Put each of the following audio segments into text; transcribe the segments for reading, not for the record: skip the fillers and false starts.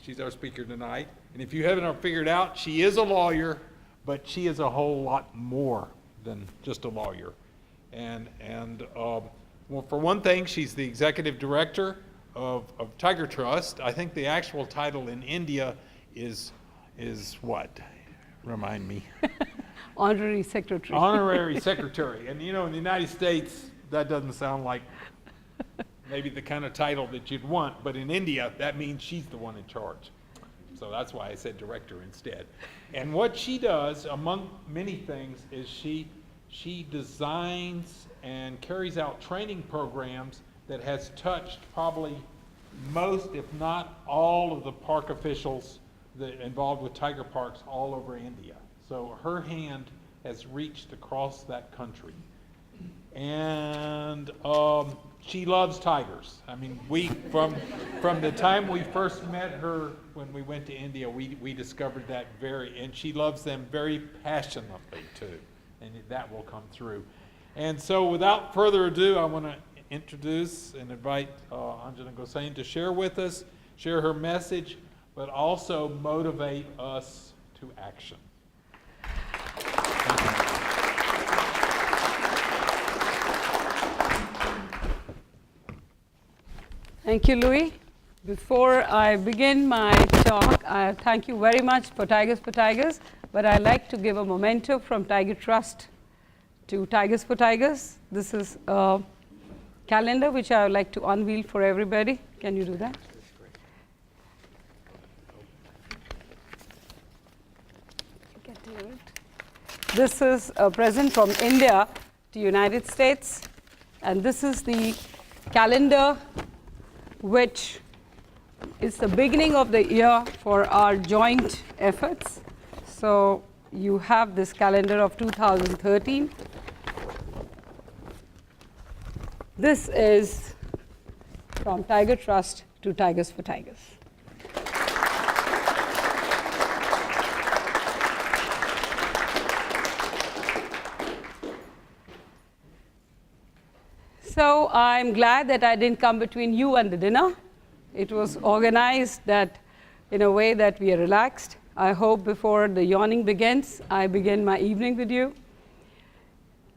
She's our speaker tonight. And if you haven't figured out, she is a lawyer, but she is a whole lot more than just a lawyer. Well, for one thing, she's the executive director of Tiger Trust. I think the actual title in India is what? Remind me. Honorary Secretary. Honorary Secretary. And you know, in the United States, that doesn't sound like maybe the kind of title that you'd want, but in India, that means she's the one in charge. So that's why I said director instead. And what she does, among many things, is she designs and carries out training programs that has touched probably most, if not all, of the park officials that involved with tiger parks all over India. So her hand has reached across that country. And she loves tigers. I mean, from the time we first met her when we went to India, we discovered that and she loves them very passionately too, and that will come through. And so without further ado, I want to introduce and invite Anjana Gosain to share with us, share her message, but also motivate us to action. Thank you, Louis. Before I begin my talk, I thank you very much for Tigers for Tigers, but I'd like to give a memento from Tiger Trust to Tigers for Tigers. This is a calendar which I would like to unveil for everybody. Can you do that? This is a present from India to United States, and this is the calendar which is the beginning of the year for our joint efforts. So you have this calendar of 2013. This is from Tiger Trust to Tigers for Tigers. So I'm glad that I didn't come between you and the dinner. It was organized that in a way that we are relaxed. I hope before the yawning begins, I begin my evening with you.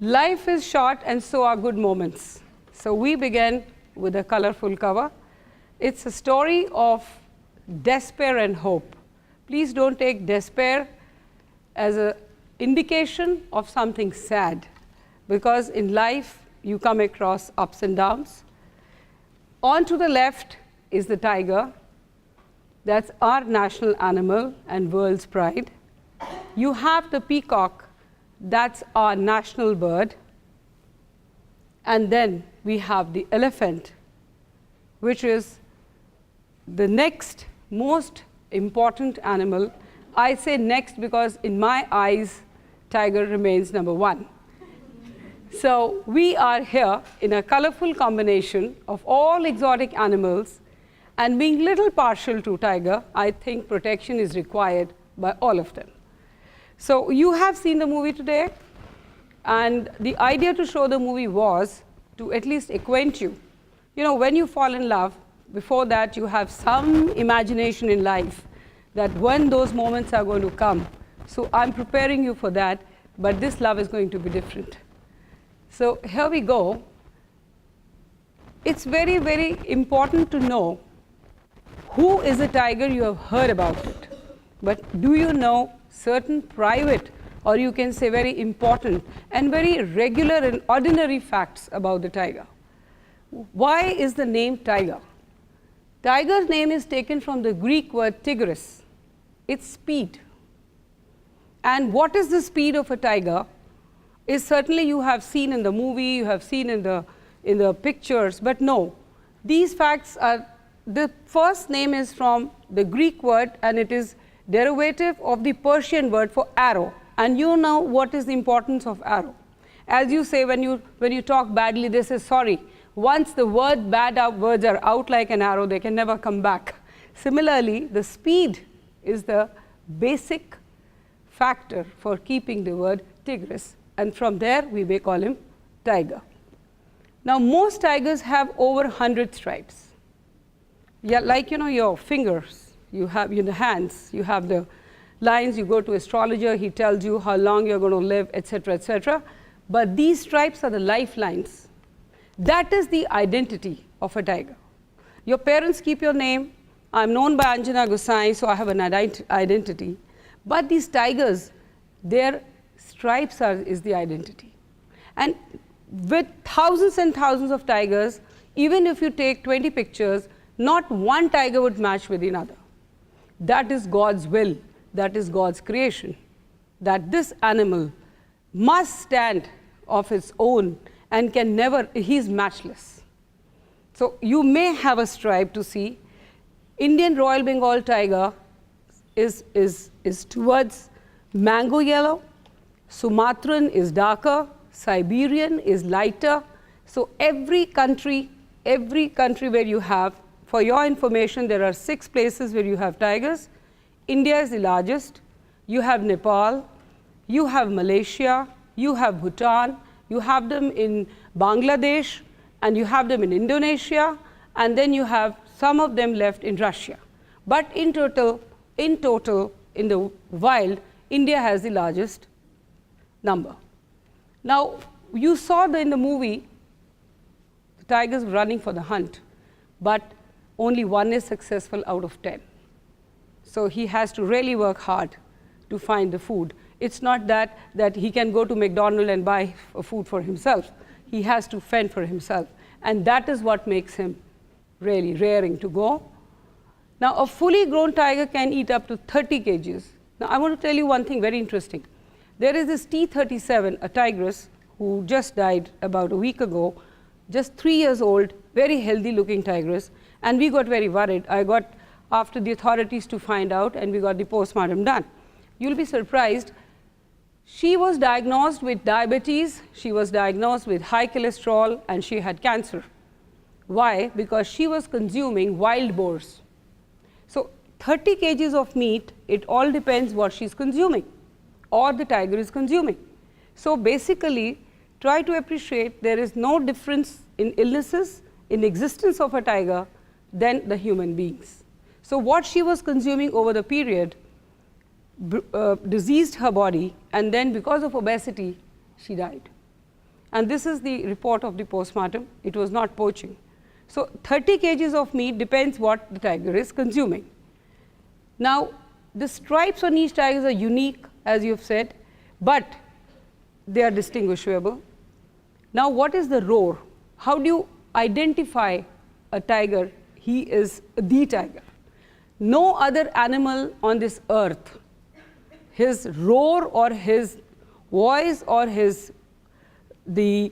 Life is short and so are good moments. So we begin with a colorful cover. It's a story of despair and hope. Please don't take despair as an indication of something sad, because in life you come across ups and downs. On to the left is the tiger. That's our national animal and world's pride. You have the peacock. That's our national bird. And then we have the elephant, which is the next most important animal. I say next because in my eyes, tiger remains number one. So we are here in a colorful combination of all exotic animals, and being little partial to tiger, I think protection is required by all of them. So you have seen the movie today, and the idea to show the movie was to at least acquaint you. You know, when you fall in love, before that you have some imagination in life that when those moments are going to come. So I'm preparing you for that, but this love is going to be different. So here we go. It's very, very important to know who is a tiger. You have heard about it. But do you know certain private, or you can say very important, and very regular and ordinary facts about the tiger? Why is the name tiger? Tiger's name is taken from the Greek word tigris. It's speed. And what is the speed of a tiger? Is certainly you have seen in the movie, you have seen in the pictures, but no. These facts are, the first name is from the Greek word, and it is derivative of the Persian word for arrow. And you know what is the importance of arrow. As you say, when you talk badly, they say sorry. Once the bad words are out like an arrow, they can never come back. Similarly, the speed is the basic factor for keeping the word tigris. And from there, we may call him tiger. Now, most tigers have over 100 stripes. Yeah, like your fingers, you have the hands, you have the lines, you go to astrologer, he tells you how long you're going to live, etc., etc. But these stripes are the lifelines. That is the identity of a tiger. Your parents keep your name. I'm known by Anjana Gosain, so I have an identity. But these tigers, their stripes is the identity. And with thousands and thousands of tigers, even if you take 20 pictures, not one tiger would match with another. That is God's will. That is God's creation. That this animal must stand of its own and can never, he's matchless. So you may have a stripe to see. Indian Royal Bengal tiger is towards mango yellow. Sumatran is darker. Siberian is lighter. So every country where you have, for your information, there are 6 places where you have tigers. India is the largest. You have Nepal. You have Malaysia. You have Bhutan. You have them in Bangladesh. And you have them in Indonesia. And then you have some of them left in Russia. But in total, in the wild, India has the largest number. Now, you saw in the movie, the tigers running for the hunt, but only one is successful out of 10. So he has to really work hard to find the food. It's not that he can go to McDonald's and buy food for himself. He has to fend for himself. And that is what makes him really raring to go. Now, a fully grown tiger can eat up to 30 kgs. Now, I want to tell you one thing very interesting. There is this t37, a tigress, who just died about a week ago, just 3 years old, very healthy looking tigress, and we got very worried. I got after the authorities to find out, and we got the postmortem done. You'll be surprised. She was diagnosed with diabetes, she was diagnosed with high cholesterol, and she had cancer. Why? Because she was consuming wild boars. So 30 kgs of meat, it all depends what she's consuming or the tiger is consuming. So basically, try to appreciate there is no difference in illnesses in existence of a tiger than the human beings. So what she was consuming over the period diseased her body, and then because of obesity, she died. And this is the report of the postmortem. It was not poaching. So 30 kgs of meat depends what the tiger is consuming. Now, the stripes on each tiger are unique, as you have said, but they are distinguishable. Now, what is the roar? How do you identify a tiger? He is the tiger. No other animal on this earth, his roar or his voice or the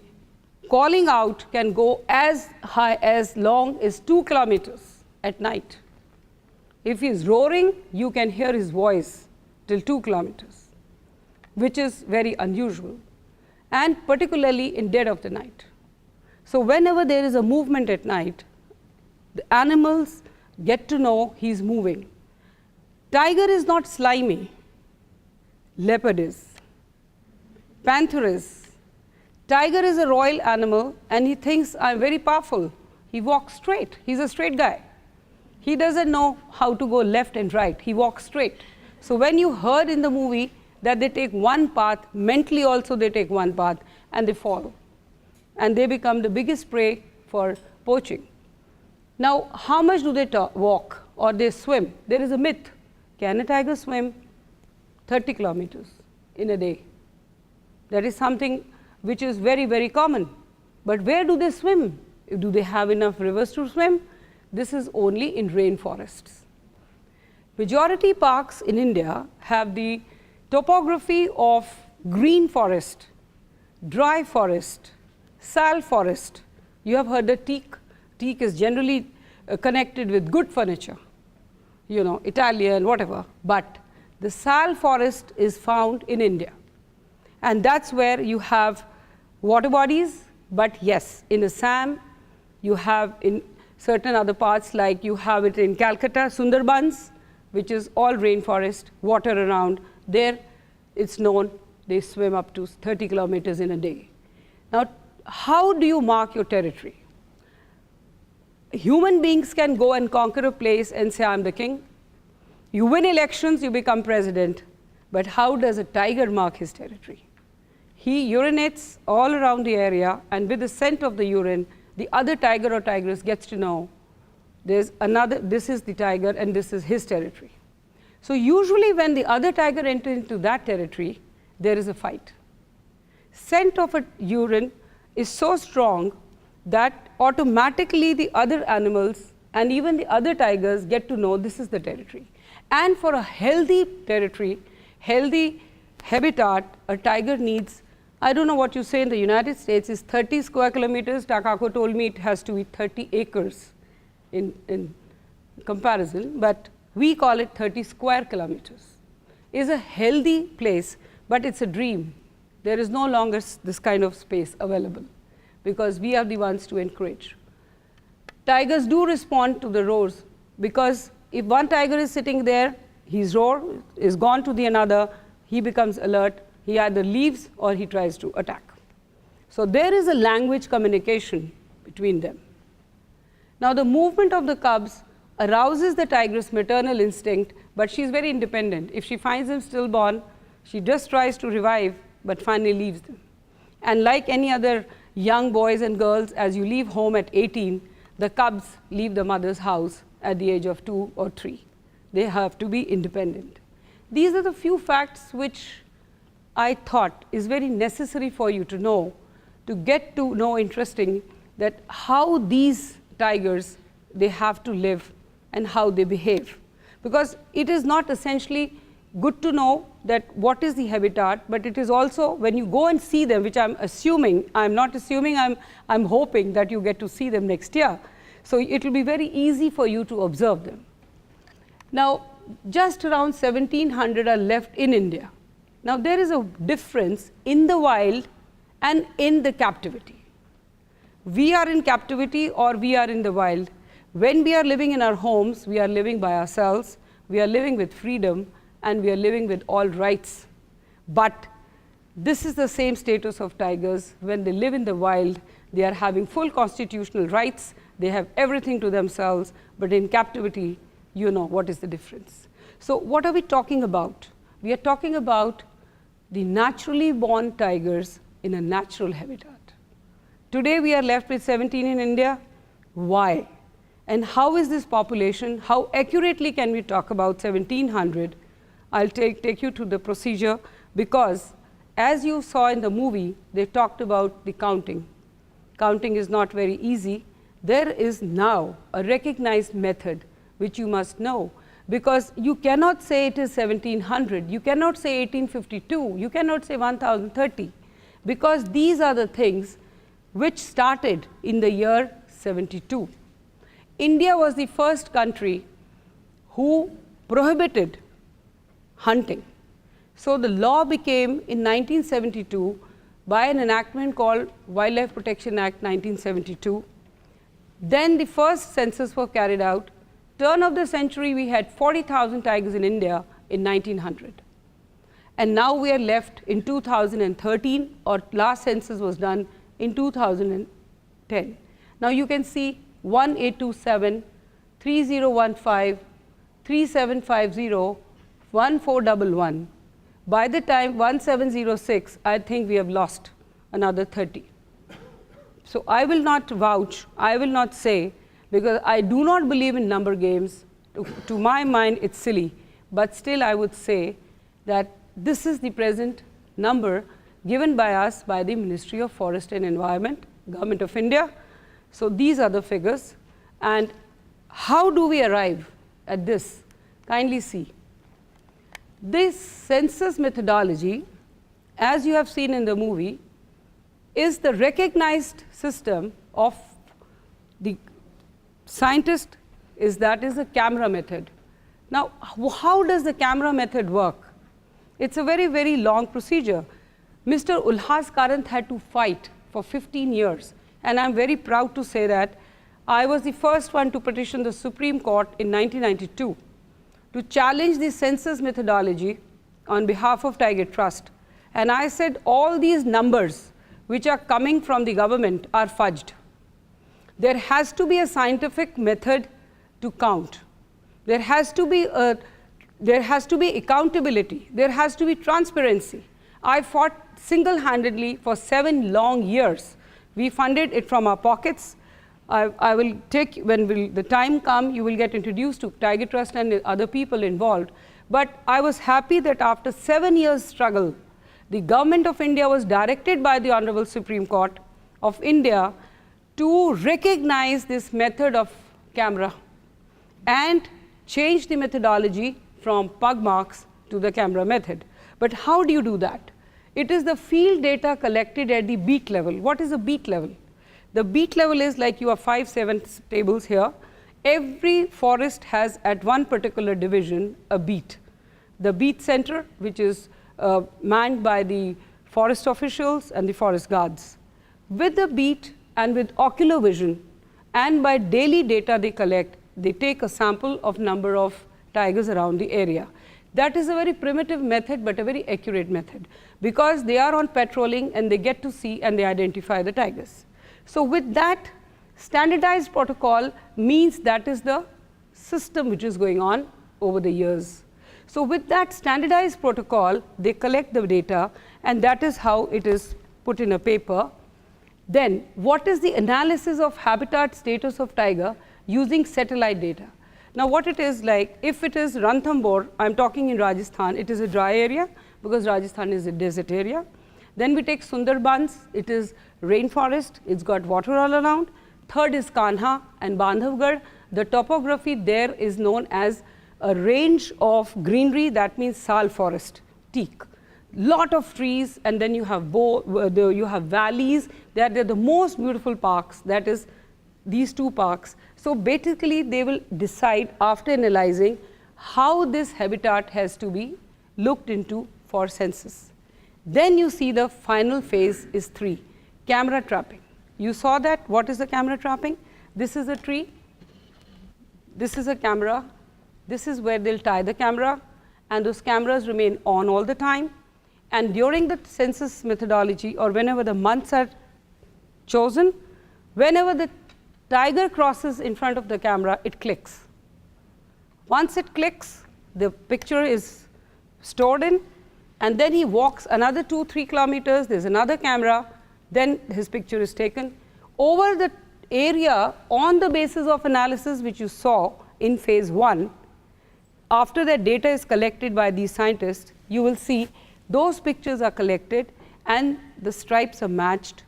calling out can go as high, as long as 2 kilometers at night. If he is roaring, you can hear his voice till 2 kilometers, which is very unusual, and particularly in dead of the night. So whenever there is a movement at night, the animals get to know he is moving. Tiger is not slimy. Leopard is. Panther is. Tiger is a royal animal, and he thinks, I'm very powerful. He walks straight. He's a straight guy. He doesn't know how to go left and right. He walks straight. So when you heard in the movie that they take one path, mentally also they take one path, and they follow. And they become the biggest prey for poaching. Now, how much do they walk or they swim? There is a myth. Can a tiger swim 30 kilometers in a day? That is something which is very, very common. But where do they swim? Do they have enough rivers to swim? This is only in rainforests. Majority parks in India have the topography of green forest, dry forest, sal forest. You have heard the teak. Teak is generally connected with good furniture, Italian, whatever. But the sal forest is found in India. And that's where you have water bodies. But yes, in Assam, you have in certain other parts, like you have it in Calcutta, Sundarbans, which is all rainforest, water around. There, it's known they swim up to 30 kilometers in a day. Now, how do you mark your territory? human beings can go and conquer a place and say, I'm the king. You win elections, you become president. But how does a tiger mark his territory? He urinates all around the area, and with the scent of the urine, the other tiger or tigress gets to know there's another, this is the tiger and this is his territory. So usually when the other tiger enters into that territory, there is a fight. Scent of a urine is so strong that automatically the other animals and even the other tigers get to know this is the territory. And for a healthy territory, healthy habitat, a tiger needs, I don't know what you say in the United States, is 30 square kilometers. Takako told me it has to be 30 acres in comparison, but we call it 30 square kilometers. Is a healthy place, but it's a dream. There is no longer this kind of space available because we are the ones to encourage. Tigers do respond to the roars because if one tiger is sitting there, his roar is gone to the another, he becomes alert, he either leaves or he tries to attack. So there is a language communication between them. Now the movement of the cubs arouses the tigress' maternal instinct, but she's very independent. If she finds them stillborn, she just tries to revive, but finally leaves them. And like any other young boys and girls, as you leave home at 18, the cubs leave the mother's house at the age of 2 or 3. They have to be independent. These are the few facts which I thought is very necessary for you to know, to get to know interesting that how these tigers, they have to live and how they behave. Because it is not essentially good to know that what is the habitat, but it is also when you go and see them, which I'm assuming, I'm not assuming, I'm hoping that you get to see them next year. So it will be very easy for you to observe them. Now, just around 1,700 are left in India. Now, there is a difference in the wild and in the captivity. We are in captivity or we are in the wild. When we are living in our homes, we are living by ourselves, we are living with freedom, and we are living with all rights. But this is the same status of tigers. When they live in the wild, they are having full constitutional rights, they have everything to themselves, but in captivity, you know what is the difference. So what are we talking about? We are talking about the naturally born tigers in a natural habitat. Today we are left with 17 in India. Why? And how is this population, how accurately can we talk about 1,700? I'll take you to the procedure because as you saw in the movie, they talked about the counting. Counting is not very easy. There is now a recognized method which you must know because you cannot say it is 1,700, you cannot say 1852, you cannot say 1,030 because these are the things which started in the year 72. India was the first country who prohibited hunting. So the law became in 1972 by an enactment called Wildlife Protection Act 1972. Then the first census was carried out. Turn of the century, we had 40,000 tigers in India in 1900. And now we are left in 2013, or last census was done in 2010. Now you can see 1827, 3015, 3750, 1411. By the time 1706, I think we have lost another 30. So I will not vouch, I will not say, because I do not believe in number games. To my mind, it's silly. But still, I would say that this is the present number given by us by the Ministry of Forest and Environment, Government of India. So these are the figures. And how do we arrive at this? Kindly see. This census methodology, as you have seen in the movie, is the recognized system of the scientist, that is a camera method. Now, how does the camera method work? It's a very, very long procedure. Mr. Ulhas Karant had to fight for 15 years, and I'm very proud to say that I was the first one to petition the Supreme Court in 1992 to challenge the census methodology on behalf of Tiger Trust. And I said all these numbers which are coming from the government are fudged. There has to be a scientific method to count. There has to be accountability. There has to be transparency. I fought single-handedly for 7 long years. We funded it from our pockets. I will take, when the time come, you will get introduced to Tiger Trust and other people involved. But I was happy that after 7 years struggle, the government of India was directed by the Honorable Supreme Court of India to recognize this method of camera and change the methodology from pug marks to the camera method. But how do you do that? It is the field data collected at the beat level. What is a beat level? The beat level is like you have 5, 7 tables here. Every forest has at one particular division a beat. The beat center, which is manned by the forest officials and the forest guards. With the beat and with ocular vision and by daily data they collect, they take a sample of number of tigers around the area. That is a very primitive method, but a very accurate method, because they are on patrolling and they get to see and they identify the tigers. So with that, standardized protocol means that is the system which is going on over the years. So with that standardized protocol, they collect the data, and that is how it is put in a paper. Then what is the analysis of habitat status of tiger using satellite data? Now what it is like, if it is Ranthambore, I am talking in Rajasthan, it is a dry area because Rajasthan is a desert area. Then we take Sundarbans, it is rainforest, it's got water all around. Third is Kanha and Bandhavgarh. The topography there is known as a range of greenery, that means sal forest, teak. Lot of trees, and then you have you have valleys. They're the most beautiful parks, that is these 2 parks. So basically they will decide after analyzing how this habitat has to be looked into for census. Then you see the final phase is 3, camera trapping. You saw that. What is the camera trapping? This is a tree, this is a camera, this is where they'll tie the camera, and those cameras remain on all the time. And during the census methodology, or whenever the months are chosen, whenever the tiger crosses in front of the camera, it clicks. Once it clicks, the picture is stored in, and then he walks another 2-3 kilometers, there's another camera, then his picture is taken. Over the area, on the basis of analysis which you saw in phase 1, after that data is collected by these scientists, you will see those pictures are collected and the stripes are matched,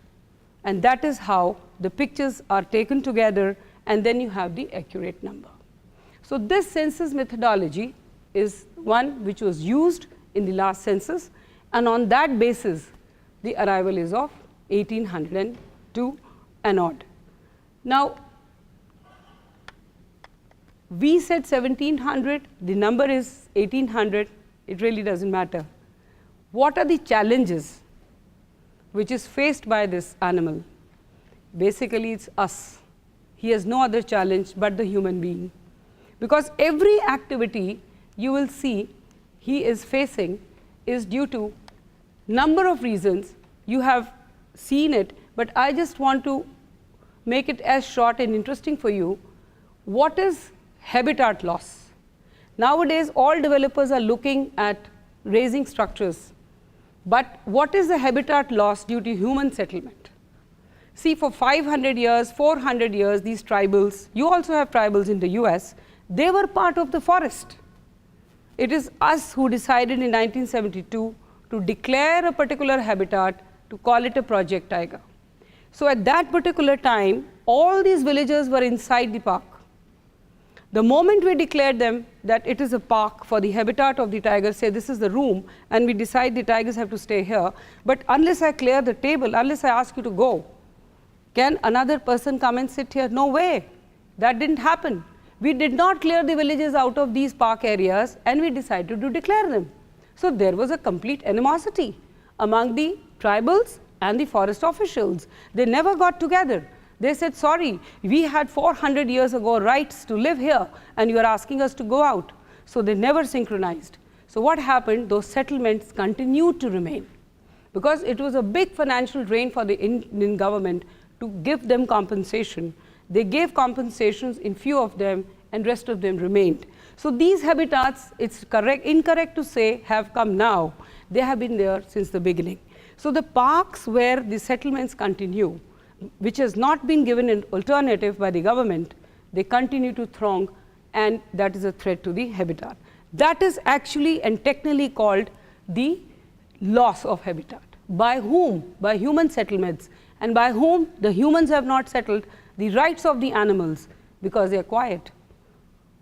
and that is how the pictures are taken together, and then you have the accurate number. So this census methodology is one which was used in the last census, and on that basis the arrival is of 1802 and odd. Now we said 1700, the number is 1800, it really doesn't matter. What are the challenges which is faced by this animal? Basically it's us. He has no other challenge but the human being, because every activity you will see he is facing is due to number of reasons. You have seen it, but I just want to make it as short and interesting for you. What is habitat loss? Nowadays all developers are looking at raising structures, but what is the habitat loss due to human settlement? See, for 500 years, 400 years, these tribals, you also have tribals in the US, they were part of the forest. It is us who decided in 1972 to declare a particular habitat, to call it a Project Tiger. So at that particular time, all these villagers were inside the park. The moment we declared them that it is a park for the habitat of the tiger, say this is the room, and we decide the tigers have to stay here, but unless I clear the table, unless I ask you to go, can another person come and sit here? No way. That didn't happen. We did not clear the villages out of these park areas, and we decided to declare them. So there was a complete animosity among the tribals and the forest officials. They never got together. They said, sorry, we had 400 years ago rights to live here, and you are asking us to go out. So they never synchronized. So what happened? Those settlements continued to remain, because it was a big financial drain for the Indian government to give them compensation. They gave compensations in few of them, and rest of them remained. So these habitats, it's incorrect to say, have come now. They have been there since the beginning. So the parks where the settlements continue, which has not been given an alternative by the government, they continue to throng, and that is a threat to the habitat. That is actually and technically called the loss of habitat. By whom? By human settlements. And by whom? The humans have not settled the rights of the animals because they are quiet.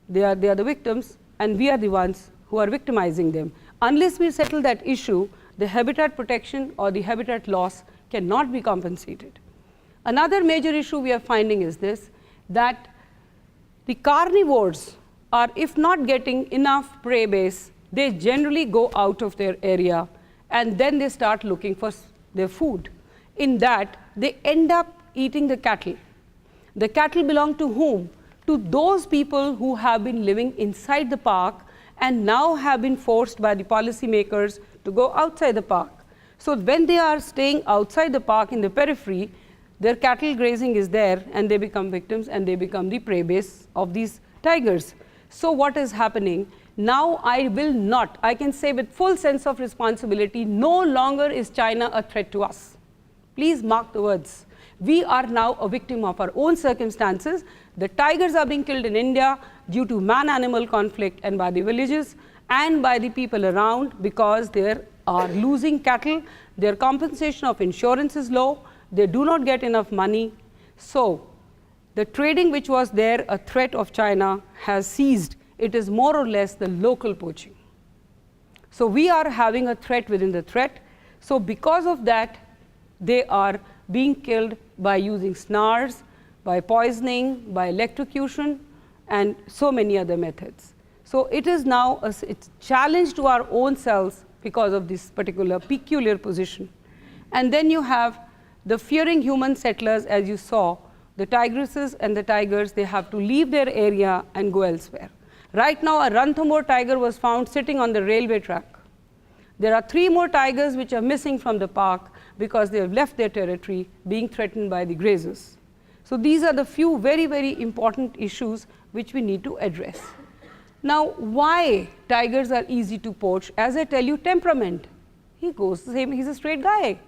They are the victims, and we are the ones who are victimizing them. Unless we settle that issue, the habitat protection or the habitat loss cannot be compensated. Another major issue we are finding is this, that the carnivores are, if not getting enough prey base, they generally go out of their area, and then they start looking for their food. In that, they end up eating the cattle. The cattle belong to whom? To those people who have been living inside the park and now have been forced by the policymakers to go outside the park. So when they are staying outside the park in the periphery, their cattle grazing is there, and they become victims, and they become the prey base of these tigers. So what is happening? Now I can say with full sense of responsibility, no longer is China a threat to us. Please mark the words. We are now a victim of our own circumstances. The tigers are being killed in India due to man-animal conflict, and by the villages and by the people around, because they are losing cattle. Their compensation of insurance is low. They do not get enough money. So the trading which was there, a threat of China, has ceased. It is more or less the local poaching. So we are having a threat within the threat. So because of that, they are being killed by using snars, by poisoning, by electrocution, and so many other methods. So it is now a challenge to our own selves because of this particular peculiar position. And then you have the fearing human settlers, as you saw, the tigresses and the tigers, they have to leave their area and go elsewhere. Right now, a Ranthambore tiger was found sitting on the railway track. There are 3 more tigers which are missing from the park because they have left their territory, being threatened by the grazers. So these are the few very, very important issues which we need to address. Now, why tigers are easy to poach? As I tell you, temperament. He goes the same, he's a straight guy.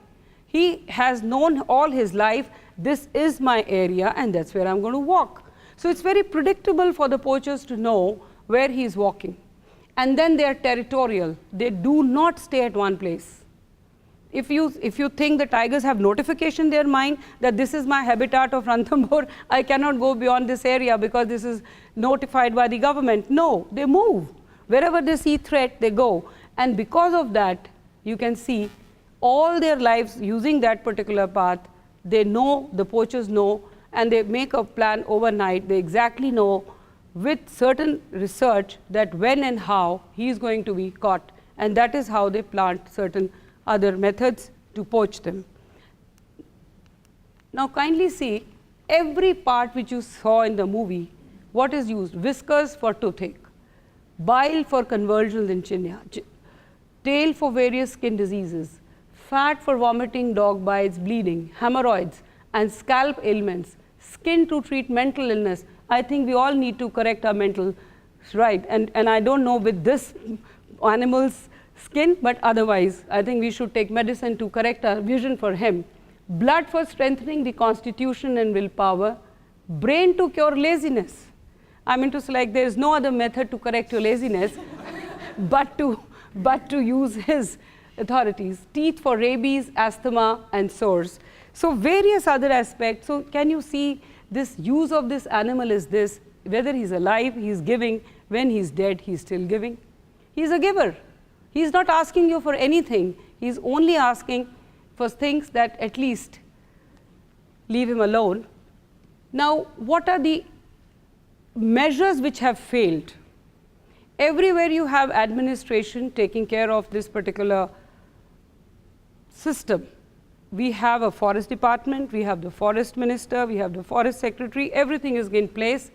He has known all his life, this is my area and that's where I'm going to walk. So it's very predictable for the poachers to know where he is walking. And then they are territorial. They do not stay at one place. If you think the tigers have notification in their mind that this is my habitat of Ranthambore, I cannot go beyond this area because this is notified by the government. No, they move. Wherever they see threat, they go. And because of that, you can see all their lives using that particular path, they know, the poachers know, and they make a plan overnight. They exactly know with certain research that when and how he is going to be caught, and that is how they plant certain other methods to poach them. Now kindly see every part which you saw in the movie, what is used? Whiskers for toothache, bile for convulsions in chinia, tail for various skin diseases, fat for vomiting, dog bites, bleeding, hemorrhoids, and scalp ailments, skin to treat mental illness. I think we all need to correct our mental, right? And I don't know with this animal's skin, but otherwise, I think we should take medicine to correct our vision for him. Blood for strengthening the constitution and willpower, brain to cure laziness. I mean to say, like, there is no other method to correct your laziness but to use his authorities. Teeth for rabies, asthma, and sores. So various other aspects. So can you see this use of this animal is this, whether he's alive, he's giving, when he's dead, he's still giving. He's a giver. He's not asking you for anything. He's only asking for things that at least leave him alone. Now, what are the measures which have failed? Everywhere you have administration taking care of this particular system. We have a forest department, we have the forest minister, we have the forest secretary, everything is in place.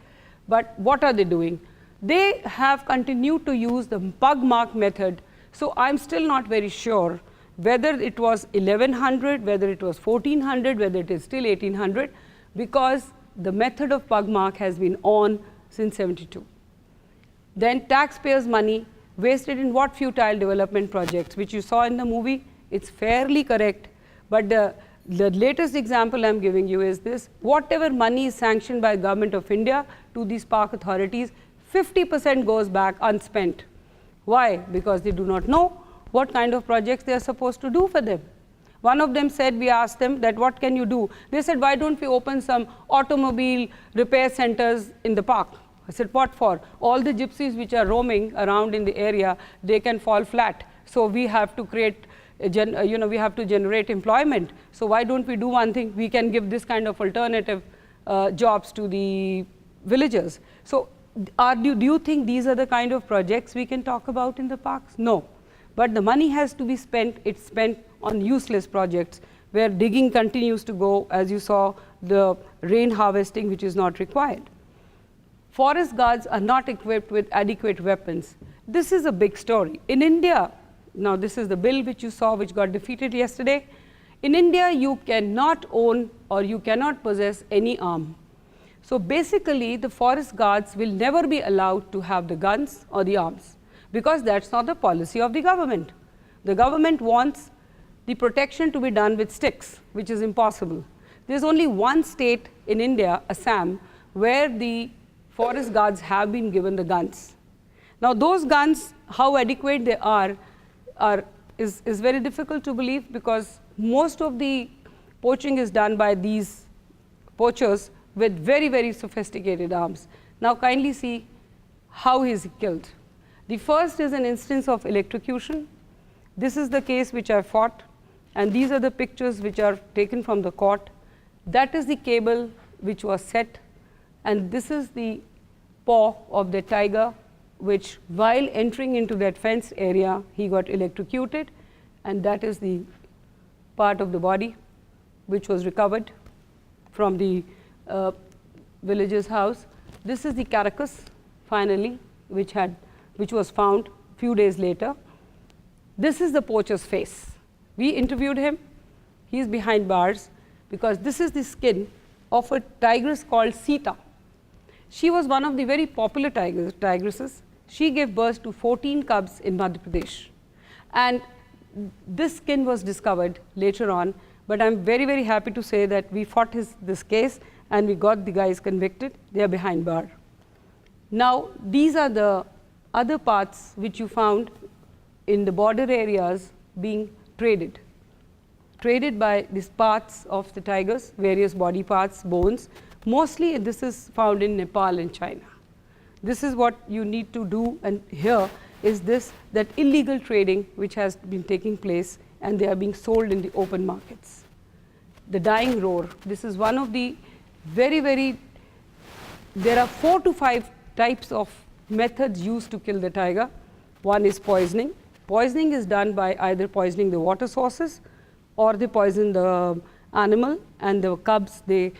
But what are they doing? They have continued to use the pug mark method. So I'm still not very sure whether it was 1100, whether it was 1400, whether it is still 1800, because the method of pug mark has been on since 72. Then taxpayers' money wasted in what futile development projects, which you saw in the movie. It's fairly correct, but the latest example I'm giving you is this: whatever money is sanctioned by Government of India to these park authorities, 50% goes back unspent. Why? Because they do not know what kind of projects they are supposed to do for them. One of them said, we asked them that what can you do? They said, why don't we open some automobile repair centers in the park? I said, what for? All the gypsies which are roaming around in the area, they can fall flat. So we have to create, we have to generate employment. So why don't we do one thing? We can give this kind of alternative jobs to the villagers. So do you think these are the kind of projects we can talk about in the parks? No. But the money has to be spent. It's spent on useless projects where digging continues to go, as you saw, the rain harvesting which is not required. Forest guards are not equipped with adequate weapons. This is a big story. In India, now this is the bill which you saw which got defeated yesterday. In India, you cannot own or you cannot possess any arm. So basically, the forest guards will never be allowed to have the guns or the arms, because that's not the policy of the government. The government wants the protection to be done with sticks, which is impossible. There's only one state in India, Assam, where the forest guards have been given the guns. Now those guns, how adequate they are is very difficult to believe, because most of the poaching is done by these poachers with very, very sophisticated arms. Now kindly see how he is killed. The first is an instance of electrocution. This is the case which I fought, and these are the pictures which are taken from the court. That is the cable which was set, and this is the paw of the tiger, which while entering into that fenced area, he got electrocuted, and that is the part of the body which was recovered from the villager's house. This is the carcass, finally, which was found a few days later. This is the poacher's face. We interviewed him. He is behind bars because this is the skin of a tigress called Sita. She was one of the very popular tigresses. She gave birth to 14 cubs in Madhya Pradesh. And this skin was discovered later on, but I'm very, very happy to say that we fought this case and we got the guys convicted. They are behind bar. Now, these are the other parts which you found in the border areas being traded by these parts of the tigers, various body parts, bones. Mostly this is found in Nepal and China. This is what you need to do, and here is that illegal trading which has been taking place, and they are being sold in the open markets. The dying roar, this is one of the there are 4 to 5 types of methods used to kill the tiger. One is poisoning. Poisoning is done by either poisoning the water sources, or they poison the animal, and the cubs, they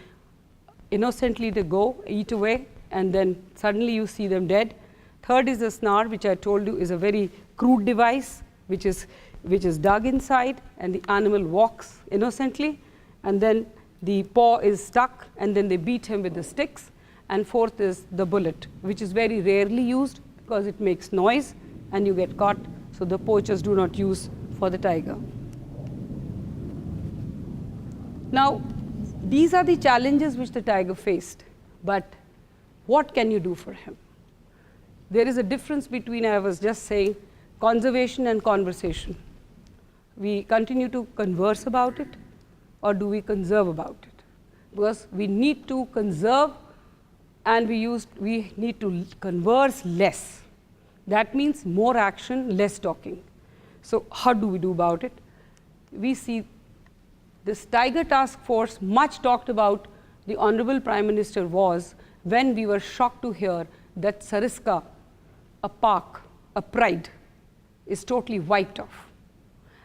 innocently they go, eat away, and then suddenly you see them dead. Third is the snare, which I told you is a very crude device which is dug inside, and the animal walks innocently, and then the paw is stuck, and then they beat him with the sticks. And fourth is the bullet, which is very rarely used because it makes noise and you get caught, so the poachers do not use for the tiger. Now, these are the challenges which the tiger faced, but what can you do for him? There is a difference between, I was just saying, conservation and conversation. We continue to converse about it, or do we conserve about it? Because we need to conserve, and we need to converse less. That means more action, less talking. So how do we do about it? We see this Tiger Task Force, much talked about, the Honorable Prime Minister was when we were shocked to hear that Sariska, a park, a pride, is totally wiped off.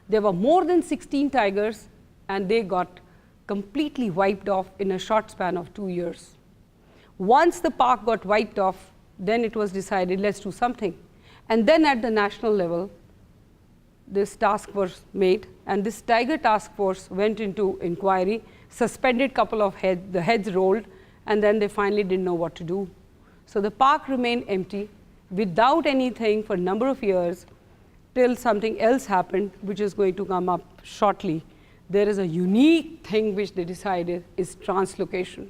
There were more than 16 tigers, and they got completely wiped off in a short span of 2 years. Once the park got wiped off, then it was decided, let's do something. And then at the national level, this task was made, and this Tiger Task Force went into inquiry, suspended couple of heads, the heads rolled, and then they finally didn't know what to do. So the park remained empty without anything for a number of years till something else happened, which is going to come up shortly. There is a unique thing which they decided is translocation.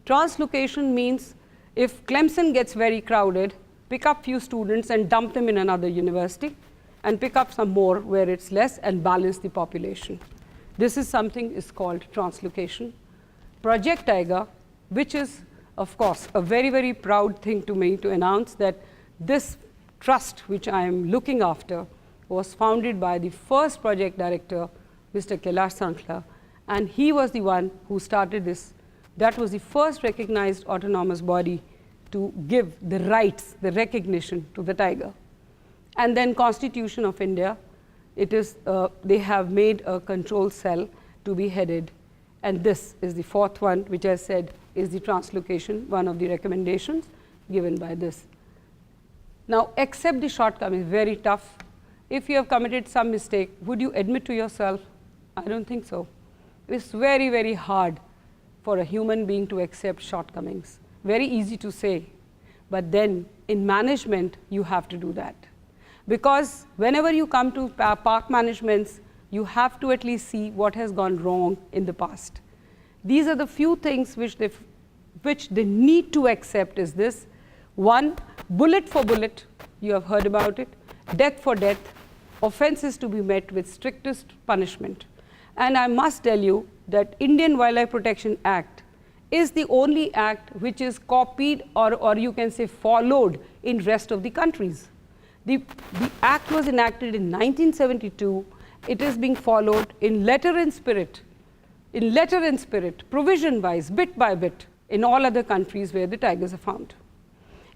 Translocation means if Clemson gets very crowded, pick up few students and dump them in another university, and pick up some more where it's less and balance the population. This is something is called translocation. Project Tiger, which is, of course, a very, very proud thing to me to announce that this trust, which I am looking after, was founded by the first project director, Mr. Kailash Sankla, and he was the one who started this. That was the first recognized autonomous body to give the rights, the recognition to the tiger. And then Constitution of India, it is, they have made a control cell to be headed, and this is the fourth one, which I said is the translocation, one of the recommendations given by this. Now, accept the shortcomings, very tough. If you have committed some mistake, would you admit to yourself? I don't think so. It's very, very hard for a human being to accept shortcomings. Very easy to say, but then in management, you have to do that. Because whenever you come to park managements, you have to at least see what has gone wrong in the past. These are the few things which they need to accept is this. One, bullet for bullet, you have heard about it. Death for death, offenses to be met with strictest punishment. And I must tell you that Indian Wildlife Protection Act is the only act which is copied or you can say followed in rest of the countries. The act was enacted in 1972. It is being followed in letter and spirit, provision wise, bit by bit, in all other countries where the tigers are found.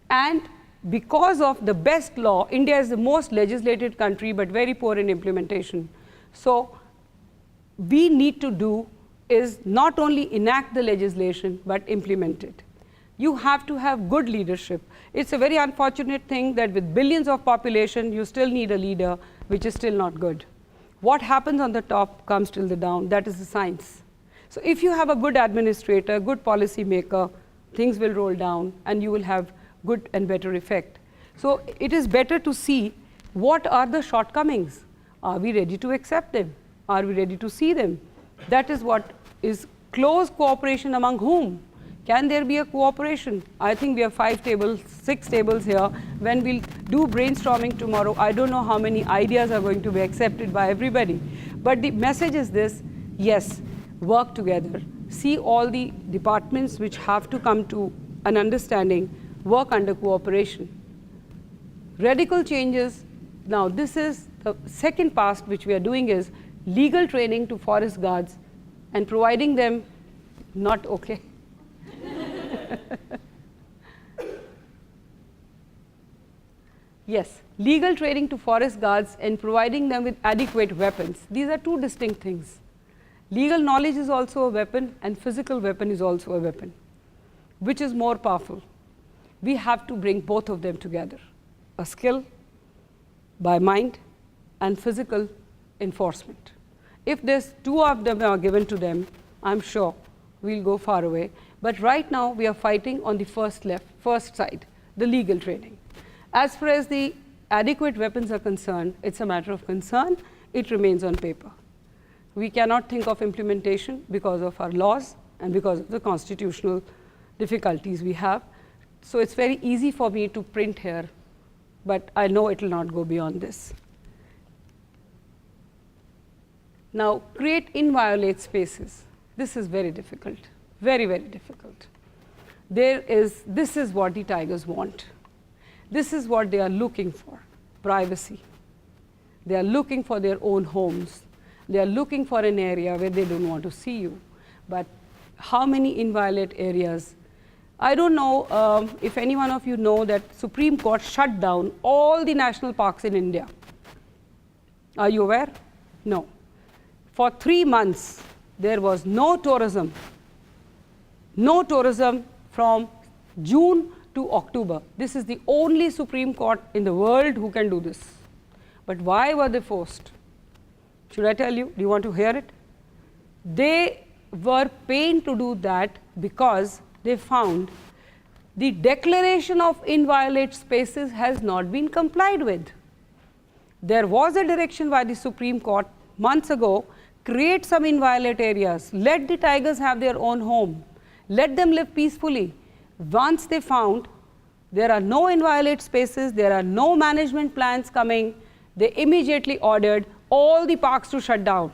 And because of the best law, India is the most legislated country but very poor in implementation. So we need to do is not only enact the legislation but implement it. You have to have good leadership. It's a very unfortunate thing that with billions of population, you still need a leader which is still not good. What happens on the top comes till the down. That is the science. So if you have a good administrator, good policy maker, things will roll down and you will have good and better effect. So it is better to see what are the shortcomings. Are we ready to accept them? Are we ready to see them? That is what is close cooperation among whom? Can there be a cooperation? I think we have 5 tables, 6 tables here. When we'll do brainstorming tomorrow, I don't know how many ideas are going to be accepted by everybody. But the message is this, yes, work together. See all the departments which have to come to an understanding, work under cooperation. Radical changes. Now this is the second part which we are doing is legal training to forest guards and providing them, not okay. Yes, legal training to forest guards and providing them with adequate weapons. These are two distinct things. Legal knowledge is also a weapon and physical weapon is also a weapon. Which is more powerful? We have to bring both of them together. A skill by mind and physical enforcement. If there's 2 of them are given to them, I'm sure we'll go far away. But right now we are fighting on the first side, the legal training. As far as the adequate weapons are concerned, it's a matter of concern. It remains on paper. We cannot think of implementation because of our laws and because of the constitutional difficulties we have. So it's very easy for me to print here, but I know it will not go beyond this. Now, create inviolate spaces. This is very difficult, very, very difficult. This is what the tigers want. This is what they are looking for, privacy. They are looking for their own homes. They are looking for an area where they don't want to see you. But how many inviolate areas? I don't know if any one of you know that Supreme Court shut down all the national parks in India. Are you aware? No. For 3 months, there was no tourism from June to October. This is the only Supreme Court in the world who can do this. But why were they forced? Should I tell you? Do you want to hear it? They were pained to do that because they found the declaration of inviolate spaces has not been complied with. There was a direction by the Supreme Court months ago, create some inviolate areas, let the tigers have their own home, let them live peacefully. Once they found there are no inviolate spaces, there are no management plans coming, they immediately ordered all the parks to shut down.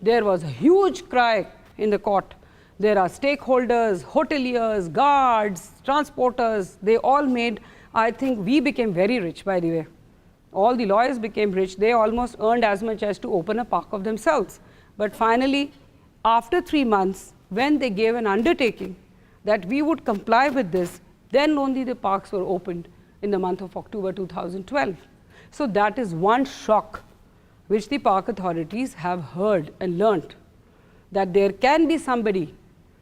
There was a huge cry in the court. There are stakeholders, hoteliers, guards, transporters, they all made, I think we became very rich, by the way. All the lawyers became rich. They almost earned as much as to open a park of themselves. But finally, after 3 months, when they gave an undertaking that we would comply with this, then only the parks were opened in the month of October 2012. So that is one shock which the park authorities have heard and learnt, that there can be somebody.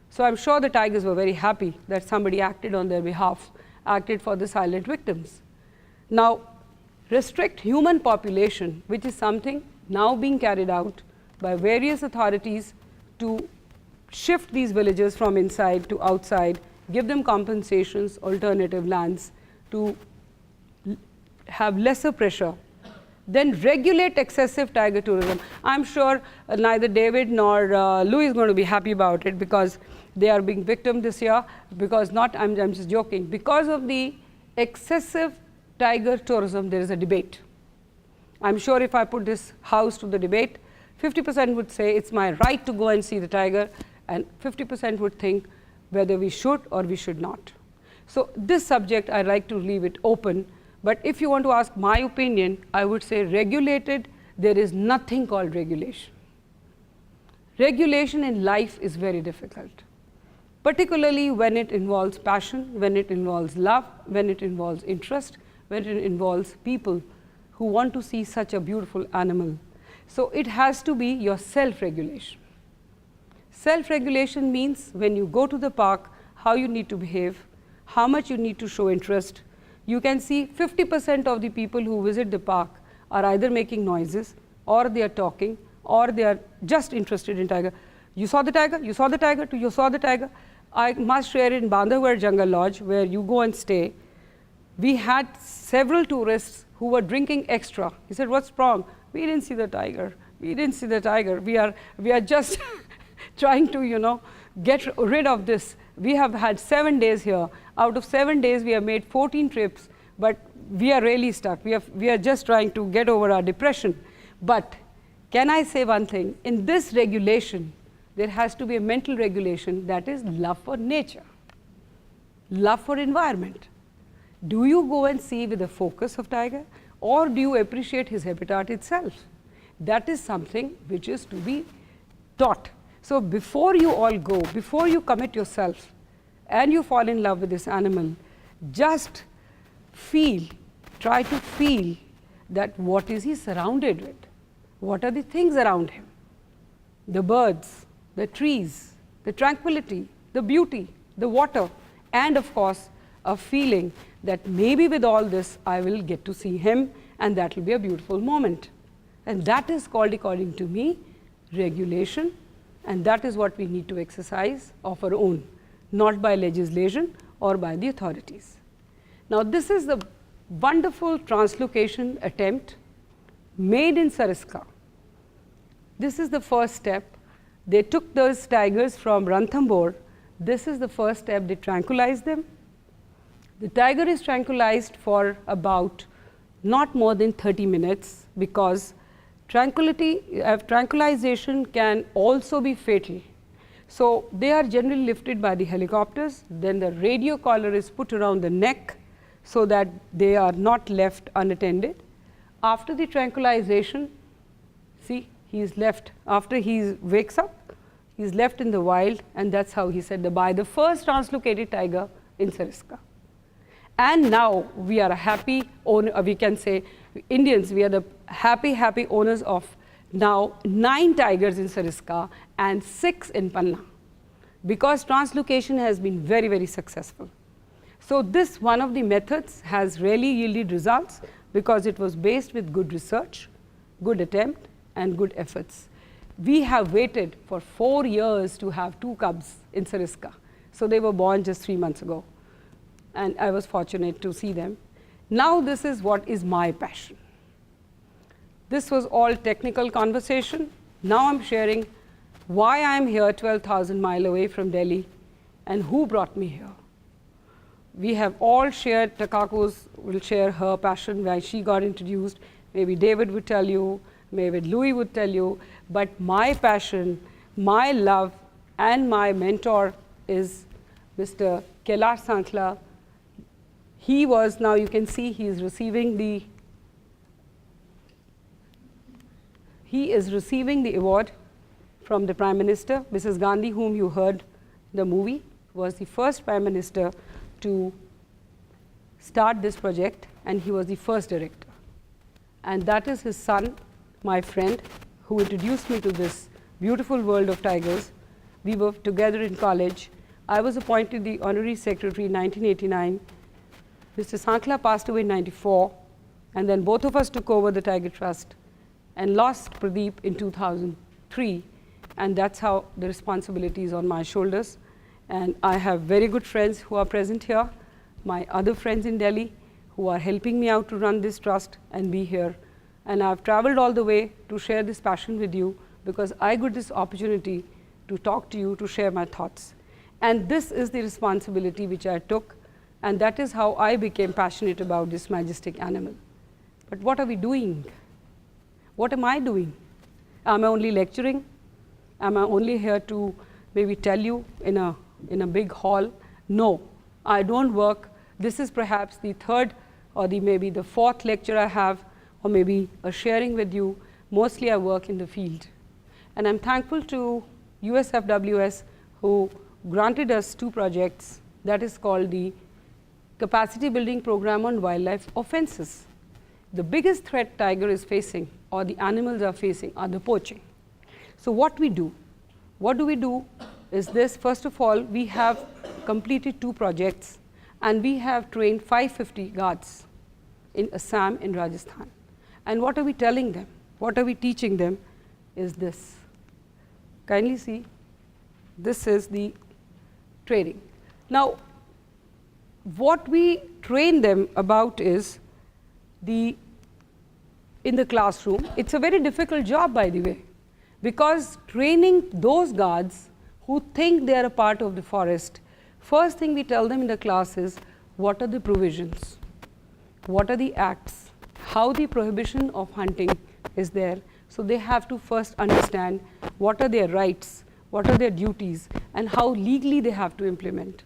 So I'm sure the tigers were very happy that somebody acted on their behalf, acted for the silent victims. Now, restrict human population, which is something now being carried out by various authorities to shift these villages from inside to outside, give them compensations, alternative lands, to have lesser pressure. Then regulate excessive tiger tourism. I'm sure neither David nor Lou is going to be happy about it, because they are being victim this year, because not, I'm just joking, because of the excessive tiger tourism, there is a debate. I'm sure if I put this house to the debate, 50% would say it's my right to go and see the tiger, and 50% would think whether we should or we should not. So this subject, I like to leave it open, but if you want to ask my opinion, I would say regulated, there is nothing called regulation. Regulation in life is very difficult, particularly when it involves passion, when it involves love, when it involves interest, when it involves people who want to see such a beautiful animal. So it has to be your self-regulation. Self-regulation means when you go to the park, how you need to behave, how much you need to show interest. You can see 50% of the people who visit the park are either making noises, or they are talking, or they are just interested in tiger. You saw the tiger? You saw the tiger? You saw the tiger? I must share in Bandhavgarh Jungle Lodge, where you go and stay. We had several tourists who were drinking extra. He said, what's wrong? We didn't see the tiger. We didn't see the tiger. We are just trying to, get rid of this. We have had 7 days here. Out of 7 days, we have made 14 trips, but we are really stuck. We are just trying to get over our depression. But can I say one thing? In this regulation, there has to be a mental regulation, that is love for nature, love for environment. Do you go and see with the focus of tiger, or do you appreciate his habitat itself? That is something which is to be taught. So before you all go, before you commit yourself and you fall in love with this animal, just feel, try to feel that what is he surrounded with? What are the things around him? The birds, the trees, the tranquility, the beauty, the water, and of course, a feeling that maybe with all this, I will get to see him, and that will be a beautiful moment. And that is called, according to me, regulation, and that is what we need to exercise of our own, not by legislation or by the authorities. Now, this is the wonderful translocation attempt made in Sariska. This is the first step. They took those tigers from Ranthambore. This is the first step. They tranquilized them. The tiger is tranquilized for about not more than 30 minutes, because tranquilization can also be fatal. So they are generally lifted by the helicopters, then the radio collar is put around the neck so that they are not left unattended. After the tranquilization, see, he is left, after he wakes up, he is left in the wild, and that's how he said goodbye, the first translocated tiger in Sariska. And now we are a happy owner, we can say Indians, we are the happy owners of now 9 tigers in Sariska and 6 in Panna, because translocation has been very, very successful. So this one of the methods has really yielded results, because it was based with good research, good attempt, and good efforts. We have waited for 4 years to have 2 cubs in Sariska. So they were born just 3 months ago, and I was fortunate to see them. Now this is what is my passion. This was all technical conversation. Now I'm sharing why I'm here 12,000 miles away from Delhi and who brought me here. We have all shared, Takako's will share her passion, why she got introduced. Maybe David would tell you, maybe Louis would tell you, but my passion, my love, and my mentor is Mr. Kailash Sankla. He was, now you can see he is receiving the award from the Prime Minister. Mrs. Gandhi, whom you heard the movie, was the first Prime Minister to start this project, and he was the first director. And that is his son, my friend, who introduced me to this beautiful world of tigers. We were together in college. I was appointed the Honorary Secretary in 1989. Mr. Sankla passed away in 94, and then both of us took over the Tiger Trust and lost Pradeep in 2003, and that's how the responsibility is on my shoulders. And I have very good friends who are present here, my other friends in Delhi who are helping me out to run this trust and be here. And I've traveled all the way to share this passion with you because I got this opportunity to talk to you, to share my thoughts. And this is the responsibility which I took, and that is how I became passionate about this majestic animal. But what are we doing? What am I doing? Am I only lecturing? Am I only here to maybe tell you in a big hall? No, I don't work. This is perhaps the third or maybe the fourth lecture I have, or maybe a sharing with you. Mostly I work in the field. And I'm thankful to USFWS who granted us 2 projects that is called the Capacity Building Program on Wildlife Offenses. The biggest threat tiger is facing, or the animals are facing, are the poaching. So what we do? What do we do is this. First of all, we have completed 2 projects, and we have trained 550 guards in Assam and Rajasthan. And what are we telling them? What are we teaching them is this. Kindly see, this is the training. Now, what we train them about is in the classroom. It's a very difficult job, by the way, because training those guards who think they are a part of the forest, first thing we tell them in the class is what are the provisions, what are the acts, how the prohibition of hunting is there. So they have to first understand what are their rights, what are their duties, and how legally they have to implement.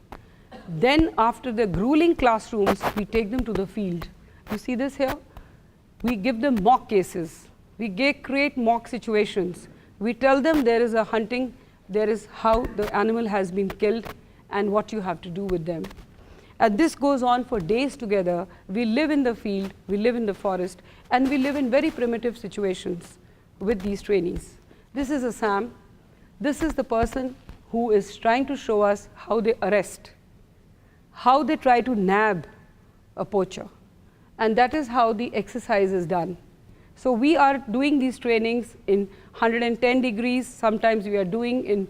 Then after the grueling classrooms, we take them to the field. You see this here? We give them mock cases. We create mock situations. We tell them there is a hunting, there is how the animal has been killed and what you have to do with them. And this goes on for days together. We live in the field, we live in the forest, and we live in very primitive situations with these trainees. This is Assam. This is the person who is trying to show us how they arrest, how they try to nab a poacher. And that is how the exercise is done. So we are doing these trainings in 110 degrees. Sometimes we are doing in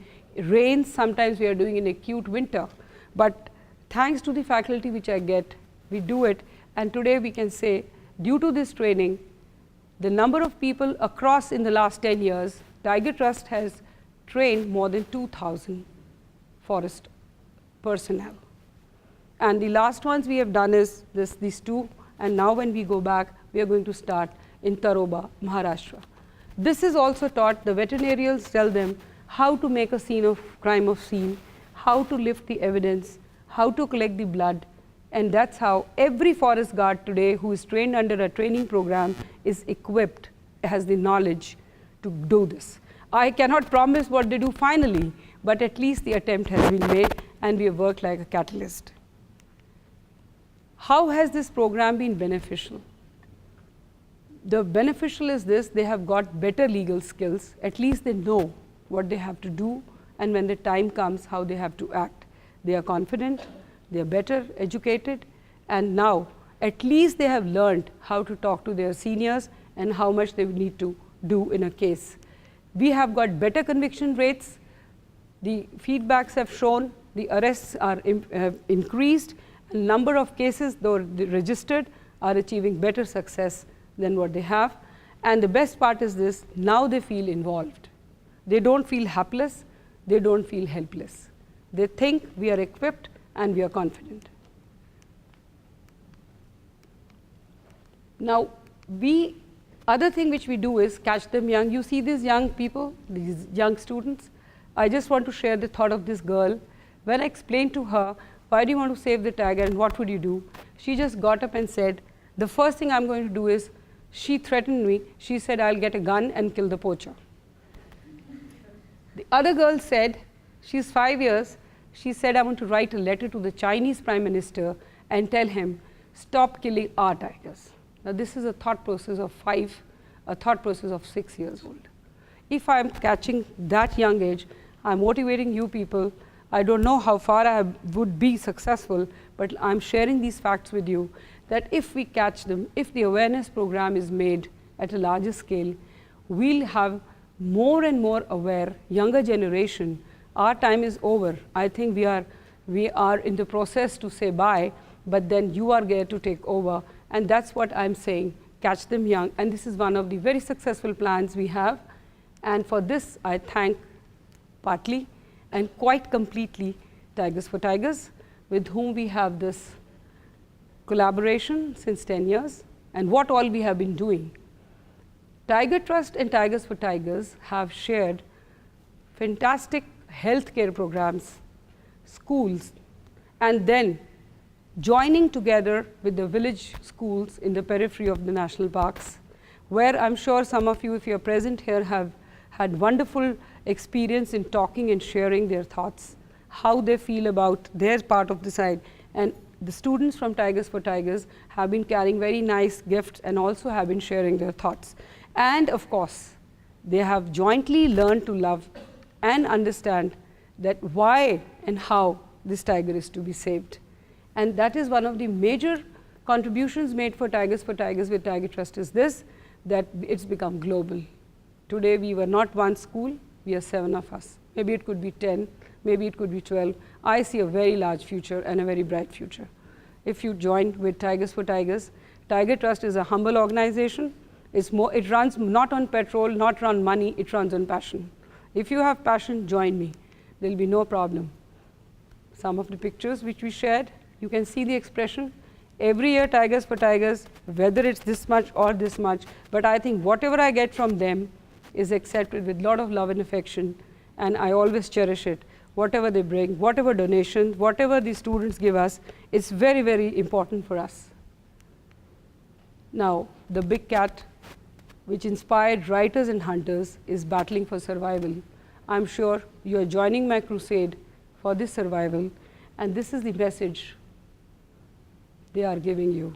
rain, sometimes we are doing in acute winter. But thanks to the faculty which I get, we do it. And today we can say, due to this training, the number of people across in the last 10 years, Tiger Trust has trained more than 2,000 forest personnel. And the last ones we have done is these 2. And now when we go back, we are going to start in Taroba, Maharashtra. This is also taught. The veterinarians tell them how to make a scene of crime of scene, how to lift the evidence, how to collect the blood. And that's how every forest guard today who is trained under a training program is equipped, has the knowledge to do this. I cannot promise what they do finally, but at least the attempt has been made, and we have worked like a catalyst. How has this program been beneficial? The beneficial is this: they have got better legal skills. At least they know what they have to do, and when the time comes, how they have to act. They are confident, they are better educated, and now at least they have learned how to talk to their seniors and how much they need to do in a case. We have got better conviction rates. The feedbacks have shown the arrests are have increased, and number of cases, though registered, are achieving better success than what they have. And the best part is this: now they feel involved. They don't feel helpless. They don't feel helpless. They think we are equipped and we are confident. Now, other thing which we do is catch them young. You see these young people, these young students. I just want to share the thought of this girl. When I explained to her, why do you want to save the tiger and what would you do? She just got up and said, the first thing I'm going to do is, she threatened me. She said, I'll get a gun and kill the poacher. The other girl said, she's 5 years, she said, I want to write a letter to the Chinese Prime Minister and tell him, stop killing our tigers. Now this is a thought process of 5, a thought process of 6 years old. If I'm catching that young age, I'm motivating you people. I don't know how far I would be successful, but I'm sharing these facts with you, that if we catch them, if the awareness program is made at a larger scale, we'll have more and more aware younger generation. Our time is over. I think we are in the process to say bye, but then you are there to take over, and that's what I'm saying, catch them young. And this is one of the very successful plans we have, and for this I thank partly and quite completely Tigers for Tigers, with whom we have this collaboration since 10 years, and what all we have been doing. Tiger Trust and Tigers for Tigers have shared fantastic healthcare programs, schools, and then joining together with the village schools in the periphery of the national parks, where I'm sure some of you, if you're present here, have had wonderful experience in talking and sharing their thoughts, how they feel about their part of the side. And the students from Tigers for Tigers have been carrying very nice gifts and also have been sharing their thoughts. And of course, they have jointly learned to love and understand that why and how this tiger is to be saved. And that is one of the major contributions made for Tigers with Tiger Trust is this, that it's become global. Today we were not one school, we are 7 of us. Maybe it could be 10, maybe it could be 12. I see a very large future and a very bright future. If you join with Tigers for Tigers, Tiger Trust is a humble organization. It runs not on petrol, not on money, it runs on passion. If you have passion, join me. There will be no problem. Some of the pictures which we shared, you can see the expression. Every year Tigers for Tigers, whether it's this much or this much, but I think whatever I get from them is accepted with a lot of love and affection, and I always cherish it. Whatever they bring, whatever donations, whatever the students give us, it's very, very important for us. Now, the big cat, which inspired writers and hunters, is battling for survival. I'm sure you are joining my crusade for this survival, and this is the message they are giving you.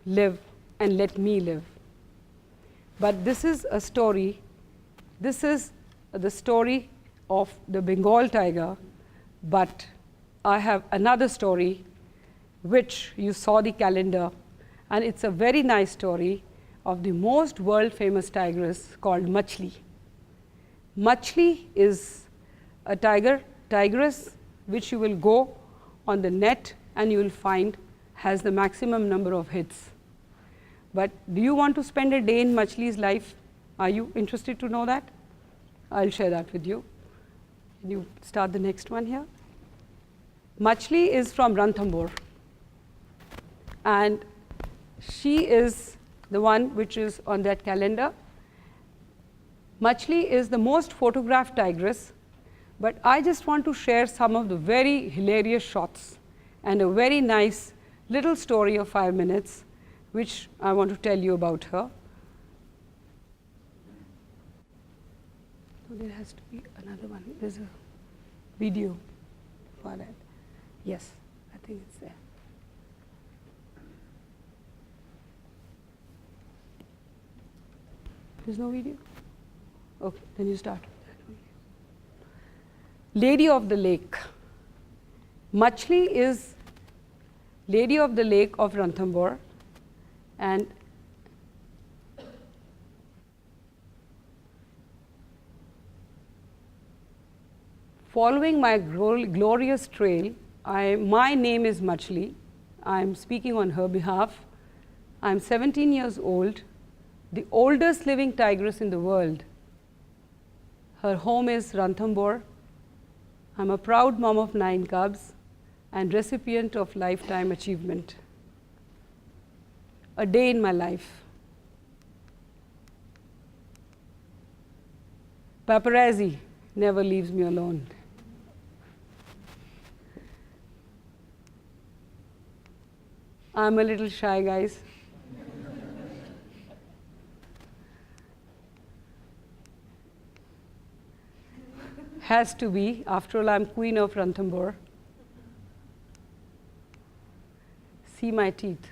Live and let me live. But this is a story, this is the story of the Bengal tiger, but I have another story which you saw the calendar, and it's a very nice story of the most world famous tigress called Machli. Machli is a tigress which you will go on the net and you will find has the maximum number of hits. But do you want to spend a day in Machli's life? Are you interested to know that? I'll share that with you. Can you start the next one here? Machli is from Ranthambore, and she is the one which is on that calendar. Machli is the most photographed tigress, but I just want to share some of the very hilarious shots and a very nice little story of 5 minutes which I want to tell you about her. So there has to be another one. There's a video for that. Yes, I think it's there. There's no video? Okay, then you start with that one. Lady of the Lake. Machli is Lady of the Lake of Ranthambore, and following my glorious trail. My name is Machli. I'm speaking on her behalf. I'm 17 years old, the oldest living tigress in the world. Her home is Ranthambore. I'm a proud mom of 9 cubs and recipient of lifetime achievement. A day in my life. Paparazzi never leaves me alone. I'm a little shy, guys. Has to be, after all, I'm queen of Ranthambore. See my teeth.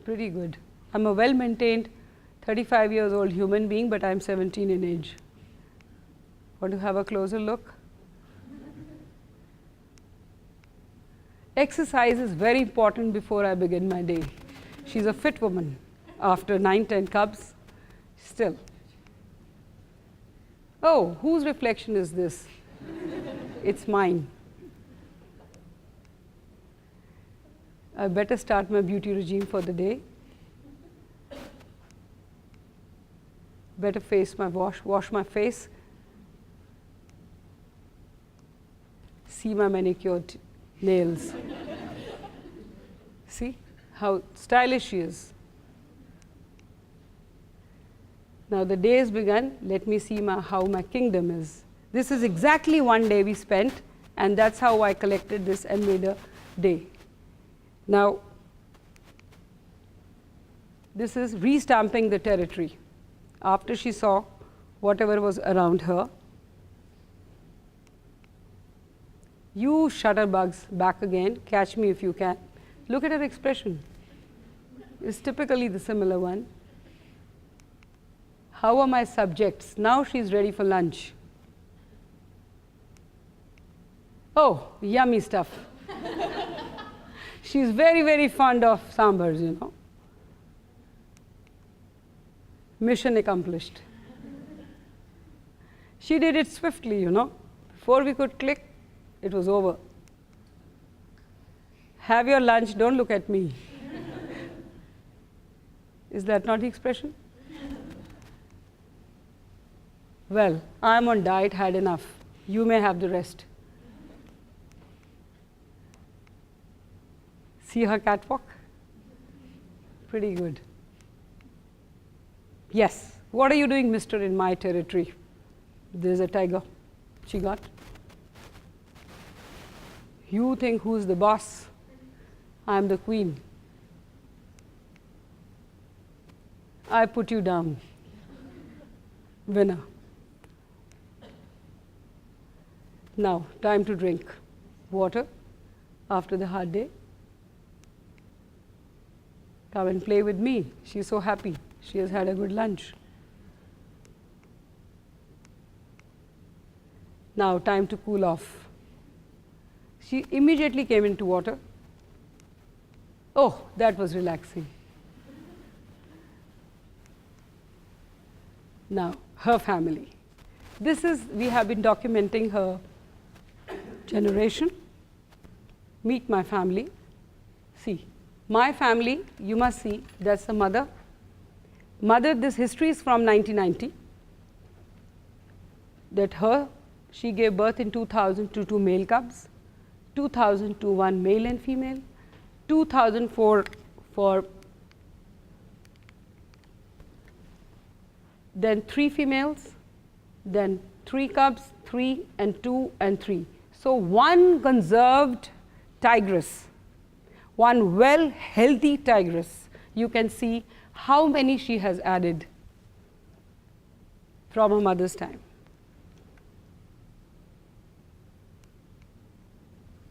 Pretty good. I'm a well-maintained 35 years old human being, but I'm 17 in age. Want to have a closer look? Exercise is very important before I begin my day. She's a fit woman after 9-10 cubs, still. Oh, whose reflection is this? It's mine. I better start my beauty regime for the day. Better wash my face. See my manicured nails. See how stylish she is. Now the day has begun. Let me see how my kingdom is. This is exactly one day we spent, and that's how I collected this and made a day. Now, this is restamping the territory. After she saw whatever was around her, you shutterbugs, back again, catch me if you can. Look at her expression. It's typically the similar one. How are my subjects? Now she's ready for lunch. Oh, yummy stuff. She's very, very fond of sambars, you know. Mission accomplished. She did it swiftly, you know. Before we could click, it was over. Have your lunch, don't look at me. Is that not the expression? Well, I'm on diet, had enough. You may have the rest. See her catwalk? Pretty good. Yes. What are you doing, mister, in my territory? There's a tiger. She got. You think who's the boss? I'm the queen. I put you down. Winner. Now, time to drink water after the hard day. Come and play with me. She's so happy. She has had a good lunch. Now, time to cool off. She immediately came into water. Oh, that was relaxing. Now, her family. We have been documenting her generation. Meet my family. See, my family, you must see, that's the mother. Mother, this history is from 1990. She gave birth in 2000 to 2 male cubs, 2000 to 1 male and female, 2004 then 3 females, then 3 cubs, 3 and 2 and 3. So 1 conserved tigress, 1 well healthy tigress. You can see how many she has added from her mother's time.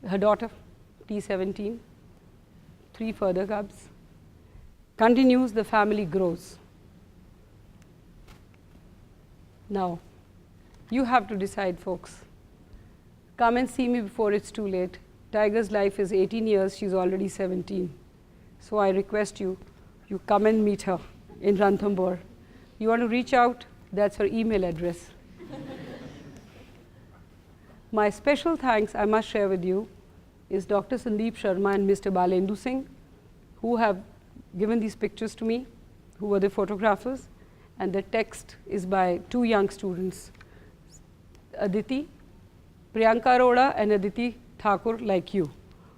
Her daughter, T17, 3 further cubs. Continues, the family grows. Now, you have to decide, folks. Come and see me before it's too late. Tiger's life is 18 years, she's already 17. So I request you come and meet her in Ranthambore. You want to reach out? That's her email address. my special thanks I must share with you is Dr. Sandeep Sharma and Mr. Balendu Singh, who have given these pictures to me, who were the photographers, and the text is by two young students, Aditi, Priyanka Arora and Aditi Thakur, like you.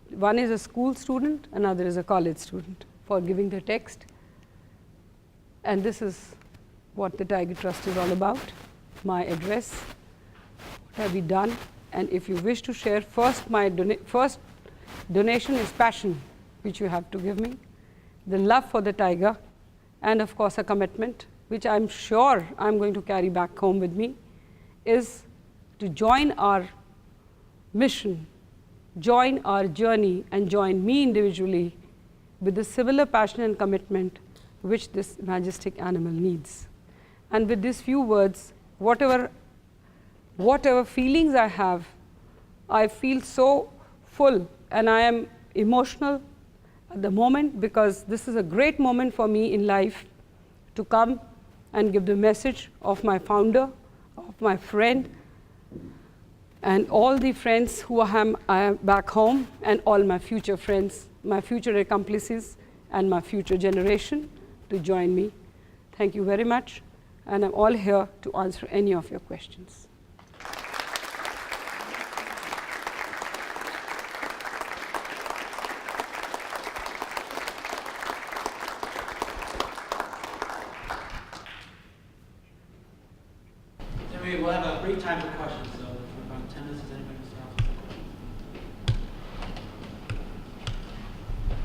One is a school student, another is a college student, for giving the text. And this is what the Tiger Trust is all about, my address, what have we done, and if you wish to share, first donation is passion, which you have to give me, the love for the tiger, and of course a commitment, which I'm sure I'm going to carry back home with me, is to join our mission, join our journey, and join me individually with the similar passion and commitment which this majestic animal needs. And with these few words, whatever feelings I have, I feel so full and I am emotional at the moment, because this is a great moment for me in life to come and give the message of my founder, of my friend, and all the friends who I am back home, and all my future friends, my future accomplices, and my future generation to join me. Thank you very much, and I'm all here to answer any of your questions. We'll have a brief time for questions, so for about 10 minutes, does anybody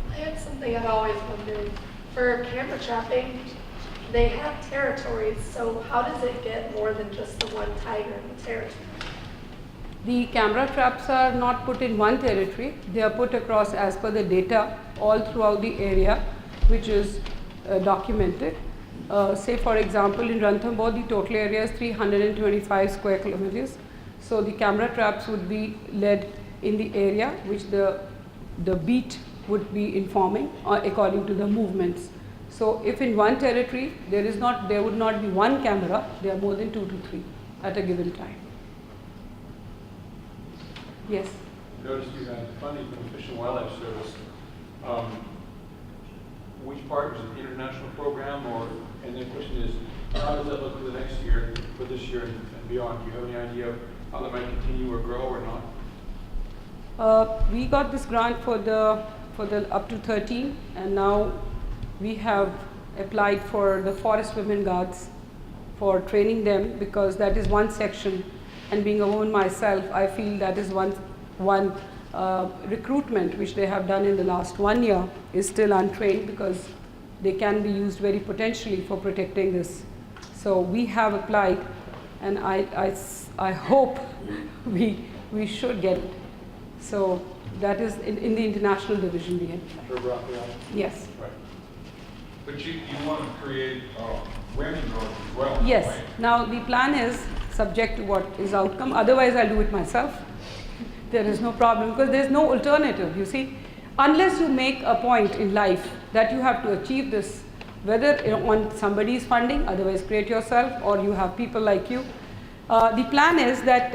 I had something I've always wondered. For camera trapping, they have territories, so how does it get more than just the one tiger in the territory? The camera traps are not put in one territory, they are put across as per the data all throughout the area, which is documented. Say for example, in Ranthambore, the total area is 325 square kilometers. So the camera traps would be led in the area which the beat would be informing according to the movements. So if in one territory there would not be one camera, there are more than 2 to 3 at a given time. Yes. I noticed you had funding from the Fish and Wildlife Service. Which part is it, the international program, and the question is, how does that look for the next year, for this year and beyond? Do you have any idea of how that might continue or grow or not? We got this grant for the up to 13, and now we have applied for the forest women guards for training them, because that is one section, and being a woman myself, I feel that is one recruitment which they have done in the last 1 year is still untrained, because they can be used very potentially for protecting this. So we have applied, and I hope we should get it. So that is in the international division we had applied. Yes. Right. But you want to create women guards as well? Yes. Right? Now the plan is subject to what is outcome. Otherwise, I'll do it myself. There is no problem, because there is no alternative. You see, unless you make a point in life that you have to achieve this, whether on somebody's funding, otherwise create yourself, or you have people like you. The plan is that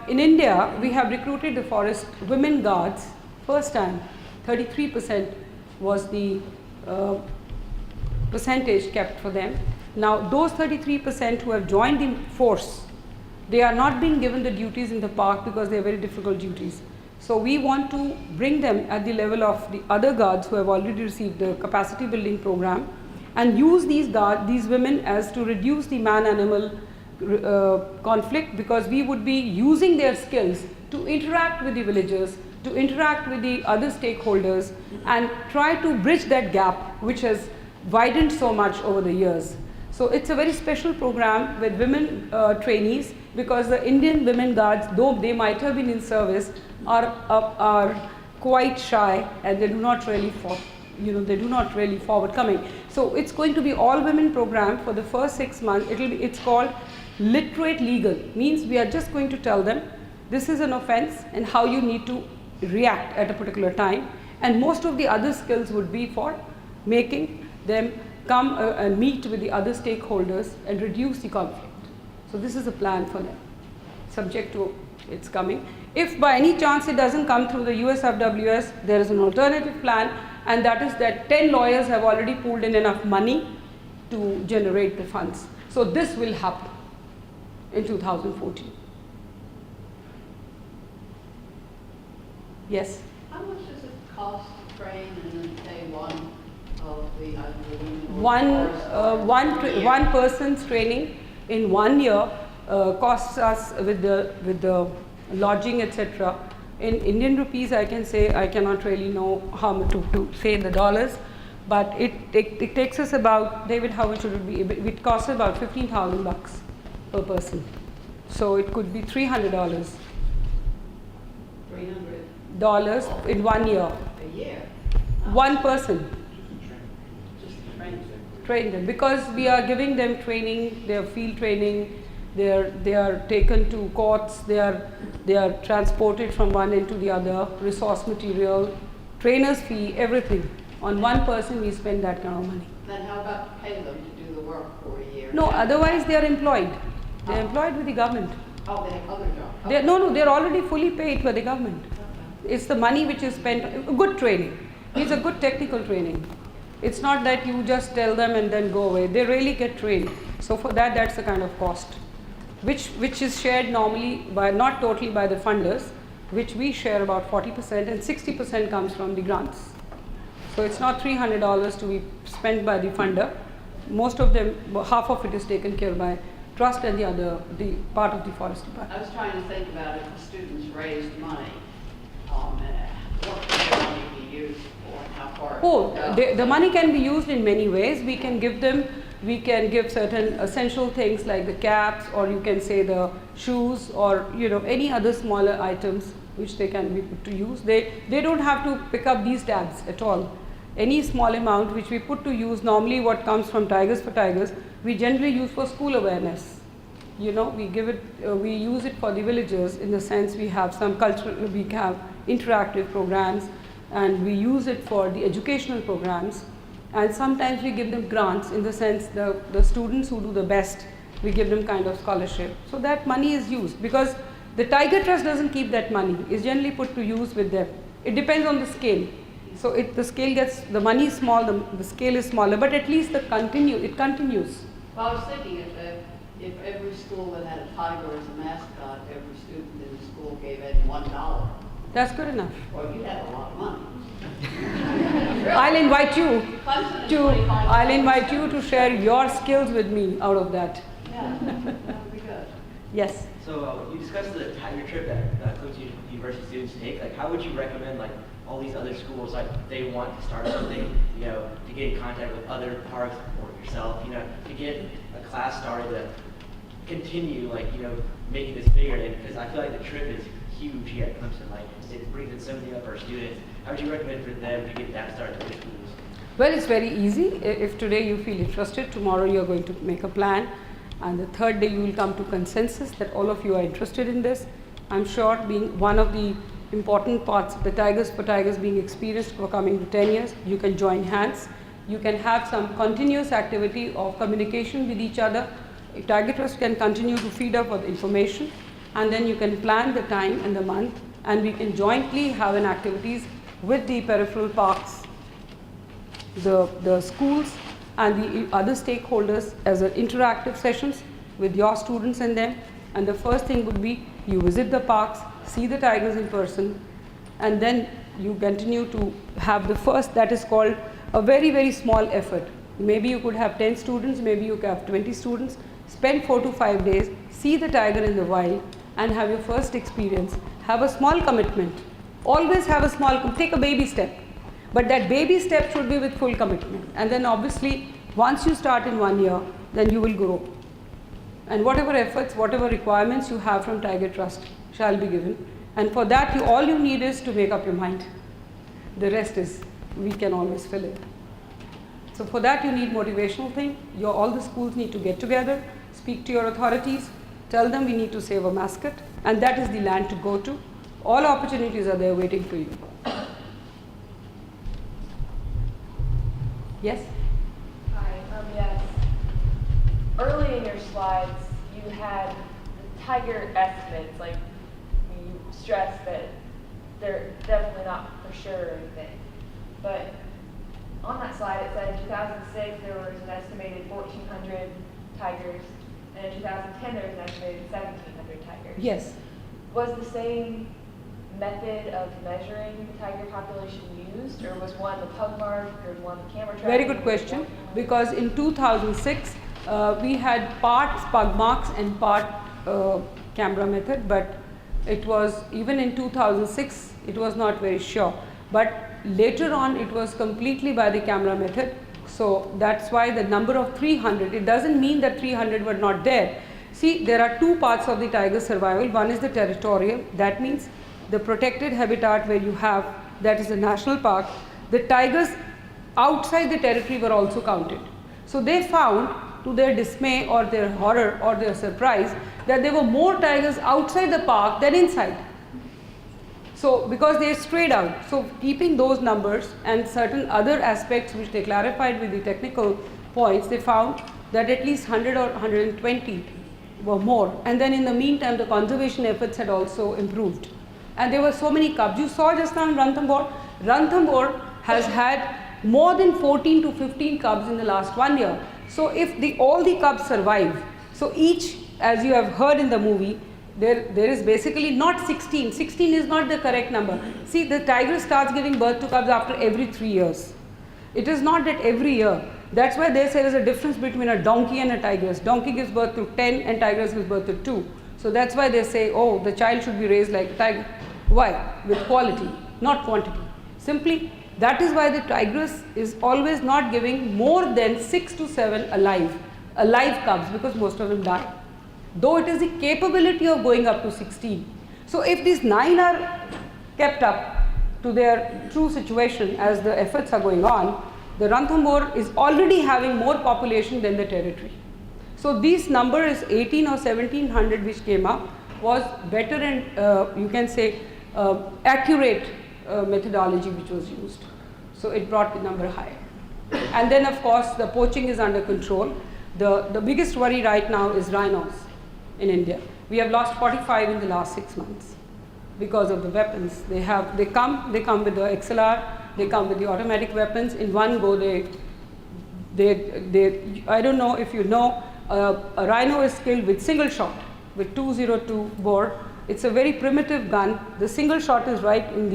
in India, we have recruited the forest women guards. First time, 33% was the percentage kept for them. Now, those 33% who have joined the force, they are not being given the duties in the park, because they are very difficult duties. So we want to bring them at the level of the other guards who have already received the capacity building program, and use these women as to reduce the man-animal conflict, because we would be using their skills to interact with the villagers, to interact with the other stakeholders, and try to bridge that gap which has widened so much over the years. So it's a very special program with women trainees, because the Indian women guards, though they might have been in service, are quite shy, and they do not really forward-coming. So it's going to be all women program for the first 6 months. It's called literate legal, means we are just going to tell them this is an offense and how you need to react at a particular time, and most of the other skills would be for making them come and meet with the other stakeholders and reduce the conflict. So this is a plan for them, subject to it's coming. If by any chance it doesn't come through the USFWS, there is an alternative plan, and that is that 10 lawyers have already pooled in enough money to generate the funds. So this will happen in 2014. Yes? How much does it cost to train and then pay one of the One person's training in 1 year costs us with the lodging, etc. In Indian rupees, I can say I cannot really know how much to say in the dollars, but it takes us about, David, how much would it be? It costs about $15,000 per person. So it could be $300 $300 in 1 year. a year. One person. Just to train them. Train them, because we are giving them training, their field training, they are taken to courts, they are transported from one end to the other, resource material, trainer's fee, everything. On one person we spend that kind of money. Then how about pay them to do the work for a year? No, otherwise they are employed. They are employed with the government. Oh, they have other jobs. No, they are already fully paid by the government. It's the money which is spent, good training. It's a good technical training. It's not that you just tell them and then go away. They really get trained. So for that, that's the kind of cost, which is shared normally by, not totally by the funders, which we share about 40%, and 60% comes from the grants. So it's not $300 to be spent by the funder. Most of them, half of it is taken care by trust, and the part of the forest department. I was trying to think about if the students raised money, what could the money be used for and how far it would go? The money can be used in many ways. We can give certain essential things like the caps, or you can say the shoes, or any other smaller items which they can be put to use. They don't have to pick up these tabs at all. Any small amount which we put to use, normally what comes from Tigers for Tigers, we generally use for school awareness. We use it for the villagers, in the sense we have some we have interactive programs, and we use it for the educational programs, and sometimes we give them grants, in the sense the students who do the best, we give them kind of scholarship. So that money is used, because the Tiger Trust doesn't keep that money. It's generally put to use with them. It depends on the scale. So the money is small, the scale is smaller, but at least it continues. Well, I was thinking if every school that had a tiger as a mascot, every student in the school gave Ed $1. That's good enough. Well, you'd have a lot of money. I'll invite you Clemson is to 25. share your skills with me out of that. Yeah, that would be good. Yes. So you discussed the Tiger trip that Clemson University students take. Like, how would you recommend, like, all these other schools, like, they want to start something, to get in contact with other parks or yourself, to get a class started to continue, making this bigger? Because I feel like the trip is huge here at Clemson. Like, it brings in so many of our students. How would you recommend for them to get that started with their schools? Well, it's very easy. If today you feel interested, tomorrow you're going to make a plan, and the third day you will come to consensus that all of you are interested in this. I'm sure, being one of the important parts of the Tigers for Tigers being experienced for coming to 10 years, you can join hands. You can have some continuous activity of communication with each other. Tiger Trust can continue to feed up with information, and then you can plan the time and the month, and we can jointly have an activities with the peripheral parks, the schools, and the other stakeholders as interactive sessions with your students and them. And the first thing would be you visit the parks, see the tigers in person, and then you continue to have the first, that is called a very, very small effort. Maybe you could have 10 students, maybe you could have 20 students, spend 4 to 5 days, see the tiger in the wild, and have your first experience. Have a small commitment. Always have a small, take a baby step. But that baby step should be with full commitment. And then obviously, once you start in 1 year, then you will grow. And whatever efforts, whatever requirements you have from Tiger Trust shall be given. And for that, all you need is to make up your mind. The rest is, we can always fill in. So for that, you need motivational thing. All the schools need to get together, speak to your authorities, tell them we need to save a mascot, and that is the land to go to. All opportunities are there waiting for you. Yes? Hi, yes. Early in your slides, you had the tiger estimates, like stress that they're definitely not for sure or anything. But on that slide, it said in 2006 there was an estimated 1,400 tigers, and in 2010 there was an estimated 1,700 tigers. Yes. Was the same method of measuring the tiger population used, or was one the pug mark, or one the camera trap? Very good question, because in 2006 we had part pug marks and part camera method, but it was, even in 2006 it was not very sure, but later on it was completely by the camera method. So that's why the number of 300, it doesn't mean that 300 were not there. See, there are two parts of the tiger survival. One is the territorial, that means the protected habitat where you have, that is a national park. The tigers outside the territory were also counted. So they found, to their dismay or their horror or their surprise, that there were more tigers outside the park than inside. So because they strayed out, so keeping those numbers and certain other aspects which they clarified with the technical points, they found that at least 100 or 120 were more. And then in the meantime, the conservation efforts had also improved. And there were so many cubs. You saw just now in Ranthambore. Ranthambore has had more than 14 to 15 cubs in the last 1 year. So if all the cubs survive, so each, as you have heard in the movie, there is basically not 16. 16 is not the correct number. See, the tiger starts giving birth to cubs after every 3 years. It is not that every year. That's why they say there is a difference between a donkey and a tigress. Donkey gives birth to 10 and tigress gives birth to 2. So that's why they say, oh, the child should be raised like a tiger. Why? With quality, not quantity. Simply, that is why the tigress is always not giving more than 6 to 7 alive cubs, because most of them die. Though it is the capability of going up to 16. So if these 9 are kept up to their true situation as the efforts are going on, the Ranthambore is already having more population than the territory. So this number is 18 or 1700 which came up was better and you can say accurate methodology which was used. So it brought the number higher. And then of course the poaching is under control. The biggest worry right now is rhinos in India. We have lost 45 in the last 6 months because of the weapons. They come with the XLR, they come with the automatic weapons. In one go I don't know if you know, a rhino is killed with single shot, with 202 bore. It's a very primitive gun. The single shot is right in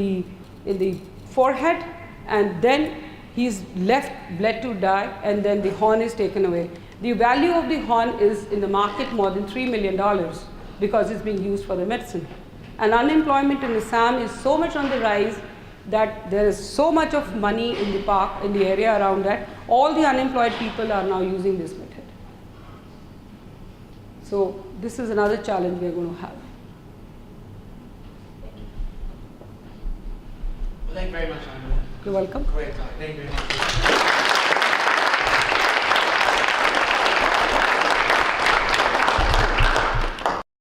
the forehead, and then he's bled to die, and then the horn is taken away. The value of the horn is in the market more than $3 million because it's being used for the medicine. And unemployment in Assam is so much on the rise that there is so much of money in the park, in the area around that. All the unemployed people are now using this method. So this is another challenge we are going to have. Thank you very much, Anjana. You're welcome. Great talk. Thank you very much.